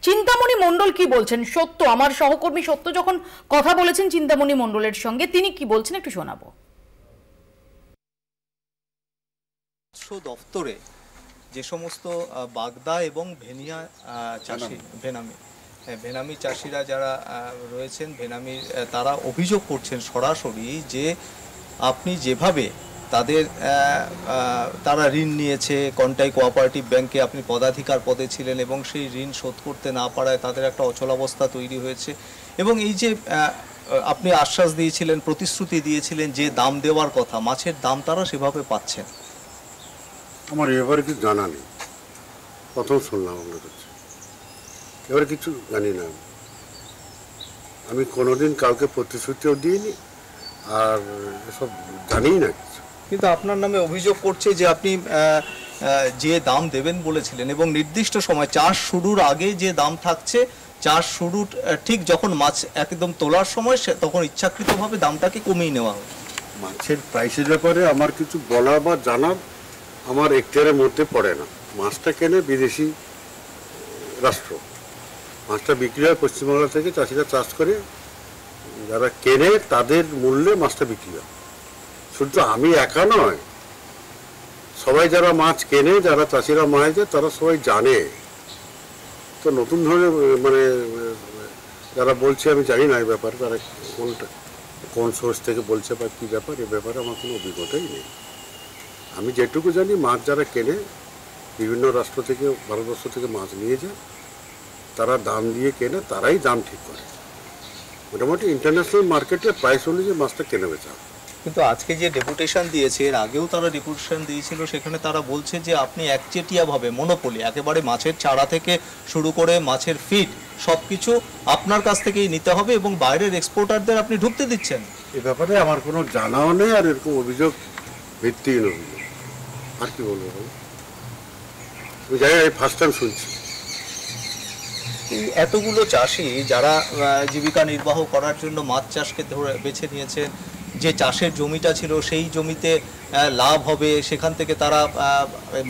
চিন্তামণি মণ্ডল কি বলছেন? সত্য, আমার সহকর্মী সত্য যখন কথা বলেছেন চিন্তামণি মণ্ডলের সঙ্গে, তিনি কি বলছেন একটু শোনাবো। দপ্তরে যে সমস্ত বাগদা এবং ভেনিয়া চাষি, ভেনামি চাষিরা যারা রয়েছেন, ভেনামি, তারা অভিযোগ করছেন সরাসরি যে আপনি যেভাবে তারা ঋণ নিয়েছে কন্টাই কোঅপারেটিভ ব্যাংকে, আপনি পদাধিকার পদে ছিলেন এবং সেই ঋণ শোধ করতে না পারায় তাদের একটা অচলাবস্থা তৈরি হয়েছে, এবং এই যে আপনি আশ্বাস দিয়েছিলেন, প্রতিশ্রুতি দিয়েছিলেন যে দাম দেওয়ার কথা, মাছের দাম তারা সেভাবে পাচ্ছেন। আমার এবারে কিছু জানা নেই, প্রথম শুনলাম আপনার কাছে, এবারে কিছু জানি না। আমি কোনোদিন কাউকে প্রতিশ্রুতিও দিইনি, আর এসব জানি না কিছু। কিন্তু আপনার নামে অভিযোগ করছে যে আপনি যে দাম দেবেন বলেছিলেন এবং নির্দিষ্ট সময় চাষ শুরুর আগে যে দাম থাকছে, চাষ শুরুর ঠিক যখন মাছ একদম তোলার সময় তখন ইচ্ছাকৃতভাবে দামটাকে কমিয়ে নেওয়া হয়। মাছের প্রাইসের ব্যাপারে আমার কিছু বলা বা জানার আমার এখতিয়ারের মধ্যে পড়ে না। মাছটা কেনে বিদেশি রাষ্ট্র, মাছটা বিক্রি হয় পশ্চিমবাংলা থেকে, চাষিরা চাষ করে, যারা কেনে তাদের মূল্যে মাছটা বিক্রি হয়। শুধু আমি একা নয়, সবাই যারা মাছ কেনে, যারা চাষিরা মাছ দেয়, তারা সবাই জানে। তো নতুন ধরনের মানে যারা বলছে আমি জানি না এই ব্যাপারে, তারা কোন সোর্স থেকে বলছে বা কী ব্যাপার, এ ব্যাপারে আমার কোনো অভিজ্ঞতাই নেই। আমি যেটুকু জানি মাছ যারা কেনে বিভিন্ন রাষ্ট্র থেকে, ভারতবর্ষ থেকে মাছ নিয়ে যায়, তারা দাম দিয়ে কেনে, তারাই দাম ঠিক করে। মোটামুটি ইন্টারন্যাশনাল মার্কেটের প্রাইস অনুযায়ী মাছটা কেনে বেচা। কিন্তু আজকে যে ডেপুটেশন দিয়েছে, এর আগেও তারা ডেপুটেশন দিয়েছিল, সেখানে তারা বলছে যে আপনি একচেটিয়াভাবে মনোপলি, একেবারে মাছের চারা থেকে শুরু করে মাছের ফিড সব কিছু আপনার কাছ থেকেই নিতে হবে এবং বাইরের এক্সপোর্টারদের আপনি ঢুকতে দিচ্ছেন। এ ব্যাপারে আমার কোনো জানাও নেই, আর এরকম অভিযোগ ভিত্তিহীন অভিযোগ। আর কি বলবো, আমি জানি এই ফার্স্ট টাইম শুনছি। এই এতগুলো চাষি যারা জীবিকা নির্বাহ করার জন্য মাছ চাষকে বেছে নিয়েছেন, যে চাষের জমিটা ছিল সেই জমিতে লাভ হবে, সেখান থেকে তারা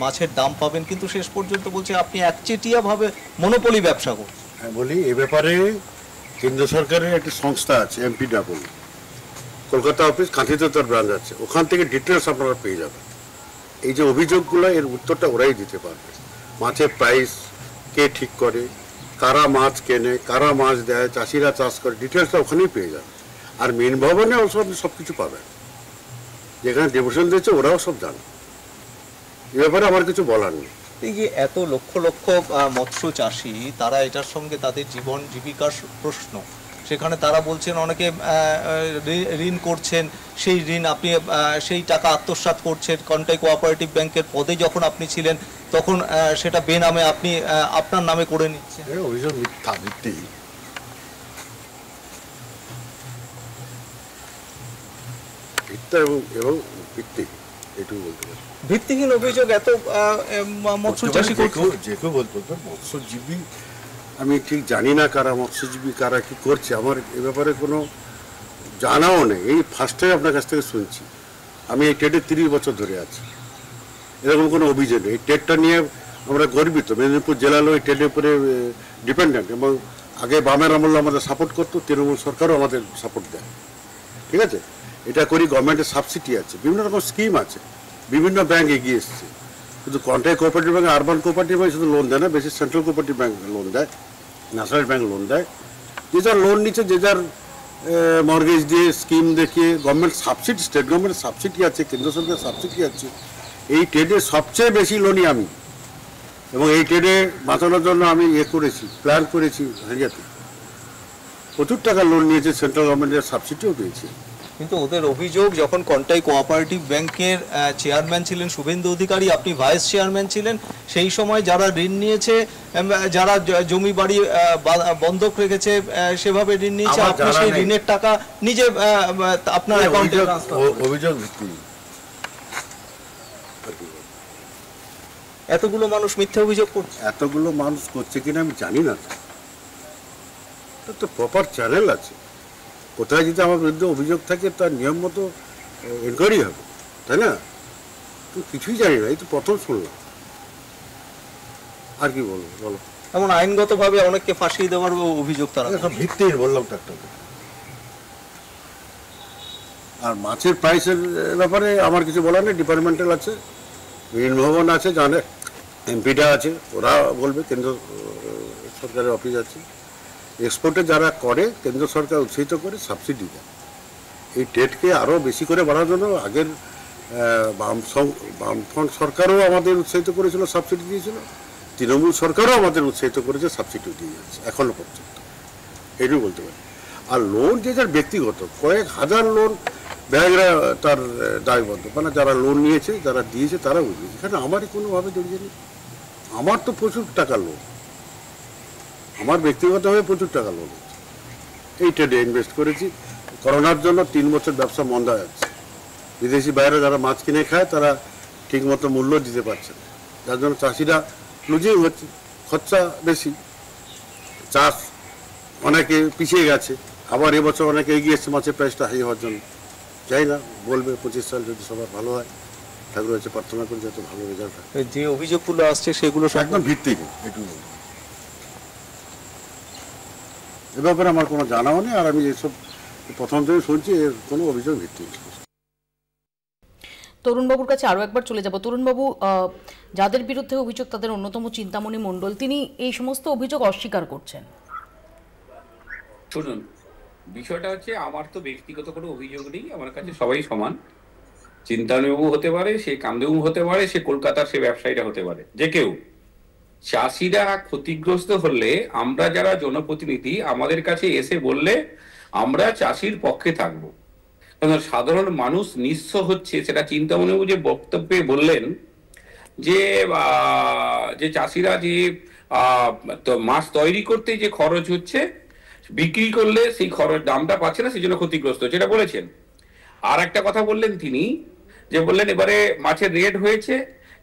মাছের দাম পাবেন, কিন্তু শেষ পর্যন্ত বলছে আপনি একচেটিয়াভাবে মনোপলি ব্যবসা করছেন। হ্যাঁ বলি, এ ব্যাপারে কেন্দ্র সরকারের একটি সংস্থা আছে MPW, কলকাতা অফিস, কাঁথিতে তার ব্রাঞ্চ আছে, ওখান থেকে ডিটেলস আপনারা পেয়ে যাবেন। এই যে অভিযোগগুলো, এর উত্তরটা ওরাই দিতে পারবে। মাছের প্রাইস কে ঠিক করে, কারা মাছ কেনে, কারা মাছ দেয়, চাষিরা চাষ করে, ডিটেলসটা ওখানেই পেয়ে যাবে। আর মেন ভবনে সব কিছু পাবেন, যেখানে ডেপুটেশন দিয়েছে ওরাও সব জানে। এ ব্যাপারে আমার কিছু বলার নেই। এই যে এত লক্ষ লক্ষ মৎস্য চাষি, তারা এটার সঙ্গে তাদের জীবন জীবিকার প্রশ্ন, সেখানে তারা বলছেন অনেকে ঋণ করছেন, সেই ঋণ আপনি সেই টাকা আত্মসাৎ করছেন। কন্টাই কোঅপারেটিভ ব্যাংকের পদে যখন আপনি ছিলেন তখন সেটা বেনামে আপনি আপনার নামে করে নিচ্ছেন। অভিযোগ মিথ্যা, ভিত্তি এবং ভিত্তি, এটুকু বলতে পারি। ভিত্তিহীন অভিযোগ এত মৎস্য চাষি যে কেউ বলতে পারবে। মৎস্যজীবী আমি ঠিক জানি না কারা মৎস্যজীবী, কারা কি করছে, আমার এ ব্যাপারে কোনো জানাও নেই। এই ফার্স্ট টাইম আপনার কাছ থেকে শুনছি। আমি এই ট্রেডে 30 বছর ধরে আছি, এরকম কোনো অভিযোগ নেই। এই ট্রেডটা নিয়ে আমরা গর্বিত। মেদিনীপুর জেলারও এই ট্রেডের উপরে ডিপেন্ডেন্ট, এবং আগে বামের আমলে আমাদের সাপোর্ট করতো, তৃণমূল সরকারও আমাদের সাপোর্ট দেয়। ঠিক আছে, এটা করি, গভর্নমেন্টের সাবসিডি আছে, বিভিন্ন রকম স্কিম আছে, বিভিন্ন ব্যাংক এগিয়ে এসছে। শুধু contract cooperative bank, urban cooperative bank শুধু লোন দেয় না, বেশি সেন্ট্রাল কোঅপারেটিভ ব্যাংক লোন দেয়, ন্যাশনাল ব্যাংক লোন দেয়। যে যার লোন নিচ্ছে, যে যার মর্গেজ দিয়ে, স্কিম দেখিয়ে, গভর্নমেন্ট সাবসিডি, স্টেট গভর্নমেন্টের সাবসিডি আছে, কেন্দ্র সরকারের সাবসিডি আছে। এই ট্রেডে সবচেয়ে বেশি লোনই আমি, এবং এই ট্রেডে বাঁচানোর জন্য আমি করেছি, প্ল্যান করেছি। হারিয়াতে প্রচুর টাকা লোন নিয়েছে, সেন্ট্রাল গভর্নমেন্টের সাবসিডিও পেয়েছি। কিন্তু ওদের অভিযোগ, যখন কন্টাই কোঅপারেটিভ ব্যাংকের চেয়ারম্যান ছিলেন শুভেন্দু অধিকারী, আপনি ভাইস চেয়ারম্যান ছিলেন, সেই সময় যারা ঋণ নিয়েছে, যারা জমি বাড়ি বন্ধক রেখেছে, সেভাবে ঋণ নিয়েছে, আপনি সেই ঋণের টাকা নিজে আপনার অ্যাকাউন্টে ট্রান্সফার। অভিযোগ ভিত্তি। এতগুলো মানুষ মিথ্যা অভিযোগ করছে। এতগুলো মানুষ করছে কিনা আমি জানি না, তো প্রপার চ্যানেল আছে। কোথায় যদি আমার বিরুদ্ধে অভিযোগ থাকে তার নিয়ম মতো এনকোয়ারি হবে, তাই না? তো কিছুই জানি না, এই তো প্রথম শুনলাম। আর কি বলবো, বলো। এমন আইনগতভাবে অনেককে ফাঁসিয়ে দেওয়ার অভিযোগ তারা। ভিত্তিহীন বললাম তো একটা। আর মাছের প্রাইসের ব্যাপারে আমার কিছু বলার নেই, ডিপার্টমেন্টাল আছে, ঋণ ভবন আছে, জানে এমপিটা আছে, ওরা বলবে। কেন্দ্র সরকারের অফিস আছে। এক্সপোর্টে যারা করে, কেন্দ্র সরকার উৎসাহিত করে, সাবসিডি দেয়। এই ট্রেডকে আরও বেশি করে বাড়ানোর জন্য আগের বামফ্রন্ট সরকারও আমাদের উৎসাহিত করেছিল, সাবসিডি দিয়েছিল। তৃণমূল সরকারও আমাদের উৎসাহিত করেছে, সাবসিডি দিয়ে যাচ্ছে এখনও পর্যন্ত, এটুকু বলতে পারি। আর লোন যে যার ব্যক্তিগত, কয়েক হাজার লোন ব্যাংকরা তার দায়বদ্ধ, মানে যারা লোন নিয়েছে, যারা দিয়েছে তারা বুঝবে। এখানে আমারই কোনোভাবে জড়িয়ে নেই। আমার তো প্রচুর টাকা লোন, আমার ব্যক্তিগতভাবে প্রচুর টাকা লোন হচ্ছে। এই ট্রেডে ইনভেস্ট করেছি। করোনার জন্য 3 বছর ব্যবসা মন্দা যাচ্ছে। বিদেশি বাইরে যারা মাছ কিনে খায়, তারা ঠিকমতো মূল্য দিতে পারছে না, যার জন্য চাষিরা লুজিং হচ্ছে, খরচা বেশি, চাষ অনেকে পিছিয়ে গেছে। আবার এবছর অনেকে এগিয়ে এসছে মাছের প্রাইসটা হাই হওয়ার জন্য। যাই না, বলবে 25 সাল যদি সবার ভালো হয়, ঠাকুর হচ্ছে প্রার্থনা করি যাতে ভালো রেজাল্ট হয়। যে অভিযোগগুলো আসছে সেগুলো একদম ভিত্তিহীন, এটুকু বলবো। এ ব্যাপারে আমার কোনো জানাও নেই, আর আমি এসব প্রথম থেকে শুনছি, এর কোনো অভিযোগ ভিত্তিহীন। তরুণবাবুর কাছে আরও একবার চলে যাব। তরুণবাবু, যাদের বিরুদ্ধে অভিযোগ তাদের অন্যতম চিন্তামণি মণ্ডল, তিনি এই সমস্ত অভিযোগ অস্বীকার করছেন। শুনুন, বিষয়টা হচ্ছে আমার তো ব্যক্তিগত কোনো অভিযোগ নেই, আমার কাছে সবাই সমান। চিন্তামণিবাবু হতে পারে, সে কামদেবু হতে পারে, সে কলকাতার সে ব্যবসায়ীরা হতে পারে, যে কেউ। চাষিরা ক্ষতিগ্রস্ত হলে আমরা যারা জনপ্রতিনিধি, আমাদের কাছে এসে বললে আমরা চাষির পক্ষে থাকবো। কারণ সাধারণ মানুষ নিঃস্ব হচ্ছে, সেটা চিন্তামণিবাবু যে বক্তব্যে বললেন যে চাষিরা যে মাছ তৈরি করতে যে খরচ হচ্ছে, বিক্রি করলে সেই খরচ দামটা পাচ্ছে না, সেই জন্য ক্ষতিগ্রস্ত হচ্ছে, এটা বলেছেন। আর একটা কথা বললেন তিনি, যে বললেন এবারে মাছের রেট হয়েছে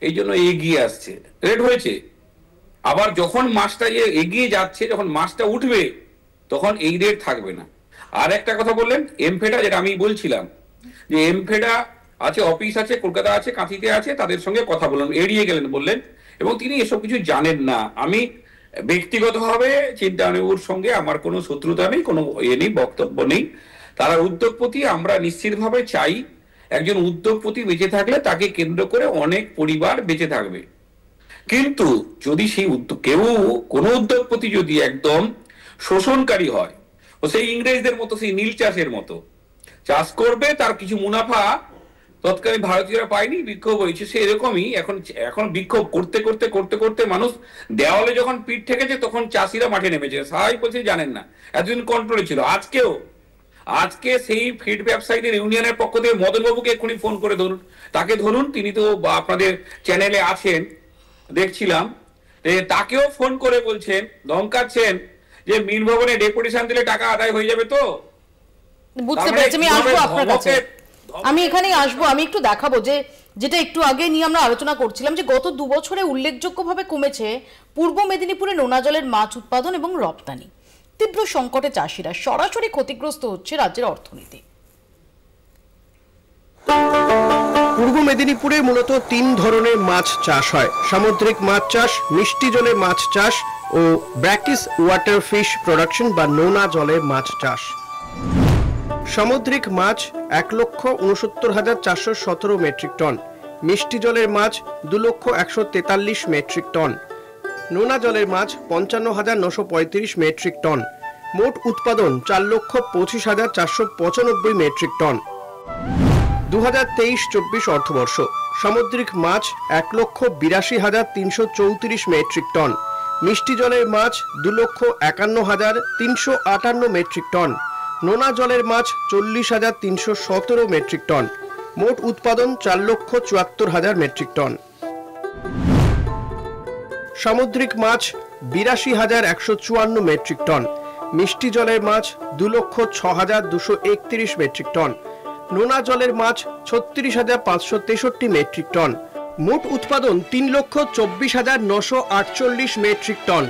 এই জন্য এগিয়ে আসছে। রেট হয়েছে, আবার যখন মাছটা এগিয়ে যাচ্ছে, যখন মাছটা উঠবে তখন এই রেট থাকবে না। আর একটা কথা বললেন এমফেডা, যেটা আমি বলছিলাম যে এমফেডা আছে, অফিস আছে, কলকাতা আছে, কাঁথিতে আছে, তাদের সঙ্গে কথা বললেন, এড়িয়ে গেলেন বললেন, এবং তিনি এসব কিছু জানেন না। আমি ব্যক্তিগতভাবে চিন্তামণিবাবুর সঙ্গে আমার কোনো শত্রুতা নেই, কোনো নেই, বক্তব্য নেই। তারা উদ্যোগপতি, আমরা নিশ্চিতভাবে চাই একজন উদ্যোগপতি বেঁচে থাকলে তাকে কেন্দ্র করে অনেক পরিবার বেঁচে থাকবে। কিন্তু যদি সেই কোনো উদ্যোগপতি যদি একদম শোষণকারী হয়, ও সেই ইংরেজদের মতো, সেই নীল চাষের মতো চাষ করবে, তার কিছু মুনাফা তৎকালীন ভারতীয়রা পায়নি, বিক্ষোভ হয়েছে, সে এরকমই। এখন বিক্ষোভ করতে করতে করতে করতে মানুষ দেওয়ালে যখন পিঠ ঠেকেছে তখন চাষিরা মাঠে নেমেছে। সবাই বলছে জানেন না, এতদিন কন্ট্রোলে ছিল। আজকে সেই ফিড ব্যবসায়ীদের ইউনিয়নের পক্ষ থেকে মদনবাবুকে এক্ষুনি ফোন করে ধরুন, তাকে ধরুন, তিনি তো আপনাদের চ্যানেলে আছেন দেখছিলাম, তাকেও ফোন করে বলছেন, ধমকাচ্ছেন যে মিন ভবনে ডেপুটেশন দিলে টাকা আদায় হয়ে যাবে। তো বুঝতে পেরেছি, আমি আসবো আপনার কাছে, আমি এখানেই আসবো। আমি একটু দেখাবো যে যেটা একটু আগে নিয়ে আমরা আলোচনা করছিলাম, যে গত 2 বছরে উল্লেখযোগ্যভাবে কমেছে পূর্ব মেদিনীপুরে নোনা জলের মাছ উৎপাদন এবং রপ্তানি। তীব্র সংকটে চাষিরা, সরাসরি ক্ষতিগ্রস্ত হচ্ছে রাজ্যের অর্থনীতি। পূর্ব মেদিনীপুরে মূলত 3 ধরনের মাছ চাষ হয়: সামুদ্রিক মাছ চাষ, মিষ্টি জলে মাছ চাষ ও ব্র্যাকিস ওয়াটার ফিশ প্রোডাকশন বা নোনা জলের মাছ চাষ। সামুদ্রিক মাছ 1,69,417 মেট্রিক টন, মিষ্টি জলের মাছ 2,143 মেট্রিক টন, নোনা জলের মাছ 55,935 মেট্রিক টন। মোট উৎপাদন 4,25,495 মেট্রিক টন। 2023-24 অর্থবর্ষ সামুদ্রিক মাছ 1,82,334 মেট্রিক টন, মিষ্টি জলের মাছ 2,51,358 মেট্রিক টন, নোনা জলের মাছ 40,317 মেট্রিক টন। মোট উৎপাদন 4,74,000 মেট্রিক টন। সামুদ্রিক মাছ 82,154 মেট্রিক টন, মিষ্টি জলের মাছ 2,06,231 মেট্রিক টন, নোনা জলের মাছ 36,563 মেট্রিক টন। মোট উৎপাদন 3,24,948 মেট্রিক টন।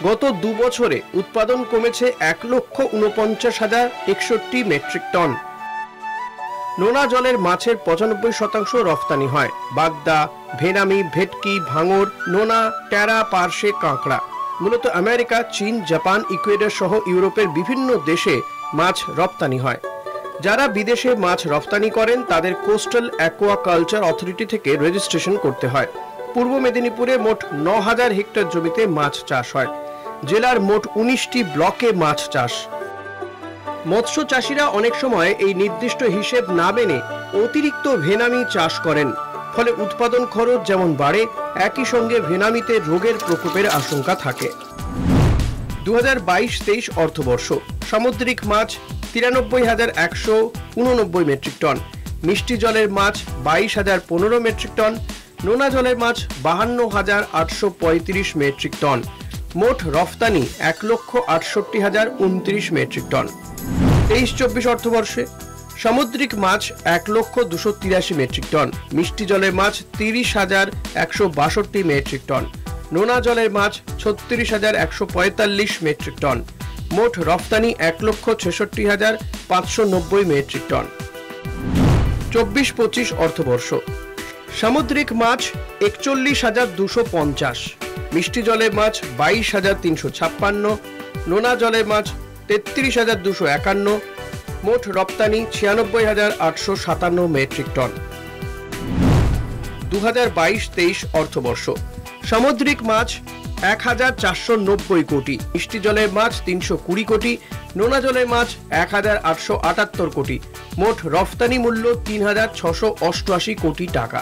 গত 2 বছরে উৎপাদন কমেছে 1,49,061 মেট্রিক টন। নোনা জলের মাছের 95% রফতানি হয়। বাগদা, ভেনামি, ভেটকি, ভাঙর, নোনা, ট্যারা, পার্শে, কাঁকড়া। মূলত আমেরিকা, চীন, জাপান, ইকুয়েডর সহ ইউরোপের বিভিন্ন দেশে মাছ রপ্তানি হয়। যারা বিদেশে মাছ রপ্তানি করেন তাদের কোস্টাল অ্যাকোয়াকালচার অথরিটি থেকে রেজিস্ট্রেশন করতে হয়। পূর্ব মেদিনীপুরে মোট 9,000 হেক্টর জমিতে মাছ চাষ হয়। জেলার মোট 19টি ব্লকে মাছ চাষ। মৎস্য চাষিরা অনেক সময় এই নির্দিষ্ট হিসেব না মেনে অতিরিক্ত ভেনামি চাষ করেন, ফলে উৎপাদন খরচ যেমন বাড়ে, একই সঙ্গে ভেনামিতে রোগের প্রকোপের আশঙ্কা থাকে। 2022-23 অর্থবর্ষ সামুদ্রিক মাছ 93,189 মেট্রিক টন, মিষ্টি জলের মাছ 22,015 মেট্রিক টন, নোনা জলের মাছ 52,835 মেট্রিক টন। মোট রফতানি 1,68,029 মেট্রিক টন। 23-24 অর্থবর্ষে সামুদ্রিক মাছ 1,283 মেট্রিক টন, মিষ্টি জলের মাছ 30,162 মেট্রিক টন, নোনা জলের মাছ 36,145 মেট্রিক টন। মোট রফতানি 1,66,590 মেট্রিক টন। 24-25 অর্থবর্ষ সামুদ্রিক মাছ 41,250, মিষ্টি জলের মাছ 22,356, নোনা জলের মাছ 33,251। মোট রপ্তানি 96,857 মেট্রিক টন। 2022-23 অর্থবর্ষ। সামুদ্রিক মাছ 1490 কোটি, মিষ্টি জলের মাছ 320 কোটি, নোনা জলের মাছ 1878 কোটি, মোট রফতানি মূল্য 3688 কোটি টাকা।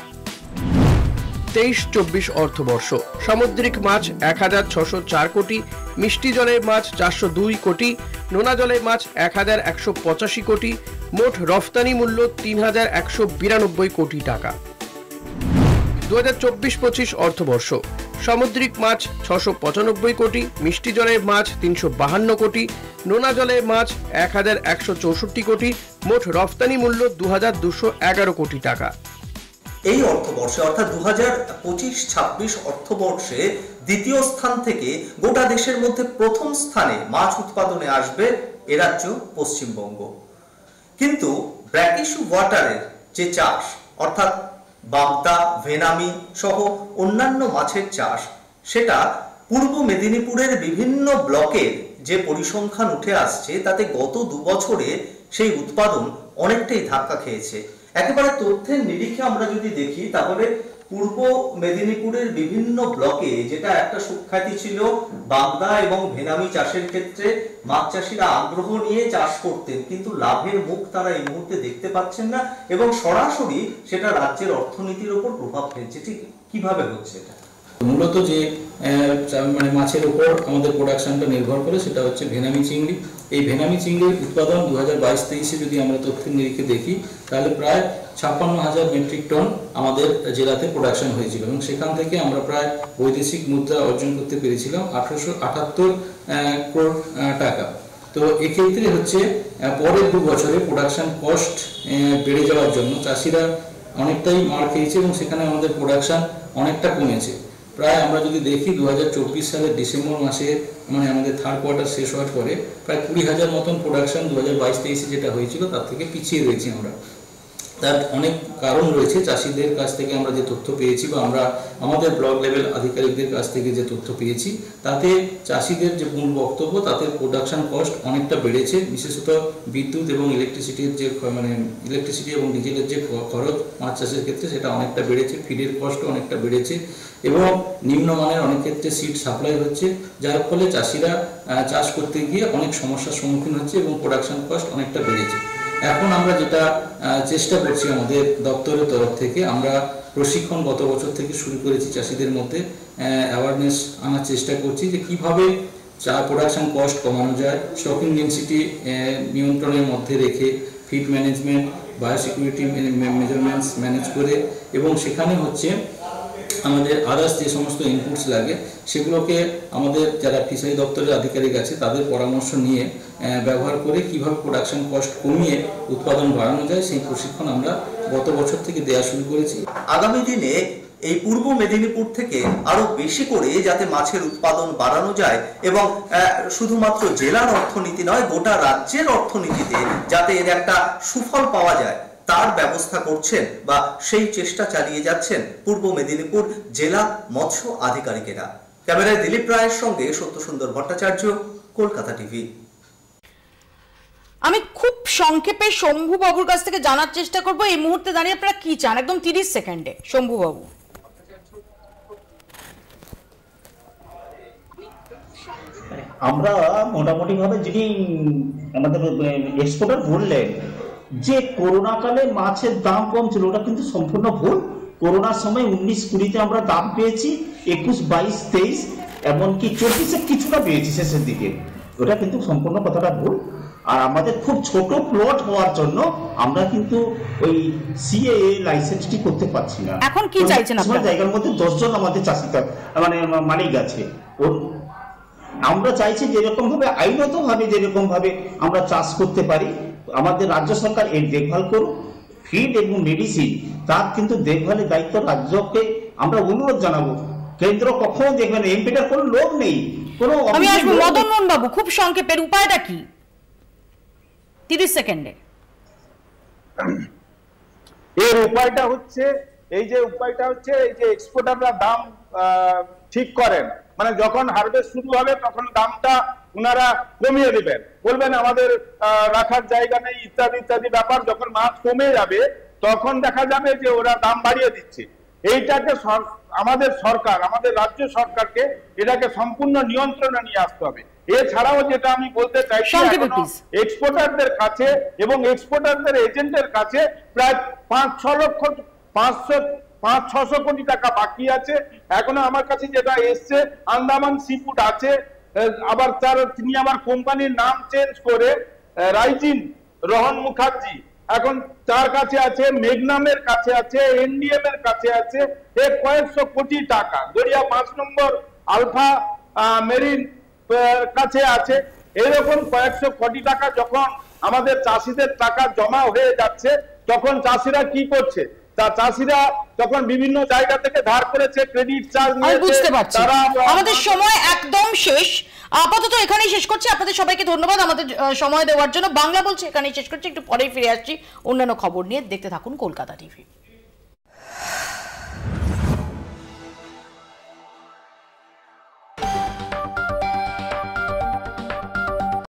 23-24 অর্থবর্ষ সামুদ্রিক মাছ 1604 কোটি, মিষ্টি জলের মাছ 402 কোটি, নোনা জলের মাছ 1185 কোটি, মোট রফতানি মূল্য 3192 কোটি টাকা। 2024-25 অর্থবর্ষ সামুদ্রিক মাছ 695 কোটি, মিষ্টি জলের মাছ 352 কোটি, নোনা জলের মাছ 1164 কোটি, মোট রফতানি মূল্য 2211 কোটি টাকা। এই অর্থবর্ষে অর্থাৎ 2025-26 অর্থবর্ষে দ্বিতীয় স্থান থেকে গোটা দেশের মধ্যে প্রথম স্থানে মাছ উৎপাদনে আসবে এ রাজ্য পশ্চিমবঙ্গ। কিন্তু ব্র্যাকিশ ওয়াটারের যে চাষ অর্থাৎ বাগদা, ভেনামি সহ অন্যান্য মাছের চাষ, সেটা পূর্ব মেদিনীপুরের বিভিন্ন ব্লকের যে পরিসংখ্যান উঠে আসছে তাতে গত 2 বছরে সেই উৎপাদন অনেকটাই ধাক্কা খেয়েছে। একেবারে তথ্যের নিরিখে আমরা যদি দেখি তাহলে পূর্ব মেদিনীপুরের বিভিন্ন ব্লকে যেটা একটা সুখ্যাতি ছিল বাগদা এবং ভেনামি চাষের ক্ষেত্রে মাছ চাষিরা আগ্রহ নিয়ে চাষ করতেন, কিন্তু লাভের মুখ তারা এই মুহূর্তে দেখতে পাচ্ছেন না এবং সরাসরি সেটা রাজ্যের অর্থনীতির উপর প্রভাব ফেলছে। ঠিক কিভাবে হচ্ছে এটা? মূলত যে মানে মাছের উপর আমাদের প্রোডাকশনটা নির্ভর করে সেটা হচ্ছে ভেনামি চিংড়ি। এই ভেনামি চিংড়ির উৎপাদন 2022-23-এ যদি আমরা তথ্যের নিরিখে দেখি তাহলে প্রায় 56,000 মেট্রিক টন আমাদের জেলাতে প্রোডাকশন হয়েছিল এবং সেখান থেকে আমরা প্রায় বৈদেশিক মুদ্রা অর্জন করতে পেরেছিলাম 1878 crore টাকা। তো এক্ষেত্রে হচ্ছে পরের 2 বছরে প্রোডাকশন কস্ট বেড়ে যাওয়ার জন্য চাষিরা অনেকটাই মার খেয়েছে এবং সেখানে আমাদের প্রোডাকশন অনেকটা কমেছে। প্রায় আমরা যদি দেখি 2024 সালের ডিসেম্বর মাসে মানে আমাদের থার্ড কোয়ার্টার শেষ হওয়ার পরে প্রায় 20,000 মতন প্রোডাকশন 2022-23-এ যেটা হয়েছিল তার থেকে পিছিয়ে রয়েছি আমরা। তার অনেক কারণ রয়েছে, চাষিদের কাছ থেকে আমরা যে তথ্য পেয়েছি বা আমরা আমাদের ব্লক লেভেল আধিকারিকদের কাছ থেকে যে তথ্য পেয়েছি তাতে চাষিদের যে মূল বক্তব্য তাতে প্রোডাকশন কস্ট অনেকটা বেড়েছে, বিশেষত বিদ্যুৎ এবং ইলেকট্রিসিটির যে মানে ইলেকট্রিসিটি এবং ডিজেলের যে খরচ মাছ চাষের ক্ষেত্রে সেটা অনেকটা বেড়েছে, ফিডের কস্ট অনেকটা বেড়েছে এবং নিম্নমানের অনেক ক্ষেত্রে সিড সাপ্লাই হচ্ছে, যার ফলে চাষিরা চাষ করতে গিয়ে অনেক সমস্যার সম্মুখীন হচ্ছে এবং প্রোডাকশন কস্ট অনেকটা বেড়েছে। এখন আমরা যেটা চেষ্টা করছি আমাদের দপ্তরের তরফ থেকে, আমরা প্রশিক্ষণ গত বছর থেকে শুরু করেছি, চাষিদের মধ্যে অ্যাওয়ারনেস আনার চেষ্টা করছি যে কিভাবে প্রোডাকশন কস্ট কমানো যায়, স্টকিং ডেন্সিটি নিয়ন্ত্রণের মধ্যে রেখে feed management, biosecurity measurements manage করে এবং সেখানে হচ্ছে আমাদের আদার্স যে সমস্ত ইনপুটস লাগে সেগুলোকে আমাদের যারা ফিশারি দপ্তরের আধিকারিক আছে তাদের পরামর্শ নিয়ে ব্যবহার করে কিভাবে প্রোডাকশন কস্ট কমিয়ে উৎপাদন বাড়ানো যায় সেই প্রশিক্ষণ আমরা গত বছর থেকে দেওয়া শুরু করেছি। আগামী দিনে এই পূর্ব মেদিনীপুর থেকে আরো বেশি করে যাতে মাছের উৎপাদন বাড়ানো যায় এবং শুধুমাত্র জেলার অর্থনীতি নয় গোটা রাজ্যের অর্থনীতিতে যাতে এর একটা সুফল পাওয়া যায় তার ব্যবস্থা করছেন বা সেই চেষ্টা চালিয়ে যাচ্ছেন পূর্ব মেদিনীপুর জেলা মৎস্য আধিকারিকেরা। ক্যামেরায় দিলীপ রায়ের সঙ্গে সত্যসুন্দর ভট্টাচার্য, কলকাতা টিভি। আমি খুব সংক্ষেপে শম্ভু বাবুর কাছ থেকে জানার চেষ্টা করব এই মুহূর্তে দাঁড়িয়ে আপনারা কি চান, একদম 30 সেকেন্ডে। শম্ভু বাবু, আমরা মোটামুটি ভাবে যিনি আমাদের এক্সপোর্টার বললেন যে করোনা কালে মাছের দাম কম ছিল, ওটা কিন্তু সম্পূর্ণ ভুল। করোনার সময় 19-20-তে আমরা দাম পেয়েছি, 21-22-23 এমনকি 24-এ কিছুটা পেয়েছি শেষের দিকে, ওটা কিন্তু সম্পূর্ণ কথাটা ভুল। আর আমাদের খুব ছোট প্লট হওয়ার জন্য আমরা কিন্তু ওই সিএএ লাইসেন্সটি করতে পারছি না। এখন কি চাইছেন আপনারা? জায়গার মধ্যে 10 জন আমাদের চাষি মানে মালিক আছে, আমরা চাইছি যেরকম ভাবে আইনত ভাবে যেরকম ভাবে আমরা চাষ করতে পারি আমাদের রাজ্য সরকার এর দেখভাল করুক। ফিড এবং মেডিসিন তার কিন্তু দেখভালের দায়িত্ব রাজ্যকে আমরা অনুরোধ জানাবো। কেন্দ্র কখনো দেখবেন, এমপিটার কোনো লোক নেই, কোনো। আমি আসবো মদন মোহন বাবু, খুব সংক্ষেপের উপায়টা কি 30 সেকেন্ডে? এর উপায়টা হচ্ছে এই যে এক্সপোর্টাররা দাম ঠিক করেন, মানে যখন হারভেস্ট শুরু হবে তখন দামটা ওনারা কমিয়ে দিবেন, বলবেন আমাদের রাখার জায়গা নেই ইত্যাদি ইত্যাদি ব্যাপার। যখন মাছ কমে যাবে তখন দেখা যাবে যে ওরা দাম বাড়িয়ে দিচ্ছে। এইটাকে আমাদের সরকার, আমাদের রাজ্য সরকারকে এটাকে সম্পূর্ণ নিয়ন্ত্রণে নিয়ে আসতে হবে। এছাড়াও যেটা আমি বলতে চাইছি, এক্সপোর্টারদের কাছে এবং এক্সপোর্টারদের এজেন্টের কাছে প্রায় 5-600 কোটি টাকা বাকি আছে। এখনো আমার কাছে যেটা এসছে, আন্দামান সিফুড আছে, আবার তিনি আবার কোম্পানির নাম চেঞ্জ করে রাইজিন রোহন মুখার্জি এখন তার কাছে আছে, মেগনামের কাছে আছে, এনডিএম এর কাছে আছে, কয়েকশো কোটি টাকা। গড়িয়া 5 নম্বর আলফা মেরিন কাছে আছে। এরকম কয়েকশো কোটি টাকা যখন আমাদের চাষিদের টাকা জমা হয়ে যাচ্ছে, তখন চাষিরা কি করছে? চাষিরা তখন বিভিন্ন জায়গা থেকে ধার করেছে, ক্রেডিট চার্জ নিয়েছে। বুঝতে পারছি, আমাদের সময় একদম শেষ। আপাতত এখানেই শেষ করছি। আপনাদের সবাইকে ধন্যবাদ আমাদের সময় দেওয়ার জন্য। বাংলা বলছি এখানেই শেষ করছি, একটু পরেই ফিরে আসছি অন্যান্য খবর নিয়ে। দেখতে থাকুন কলকাতা টিভি।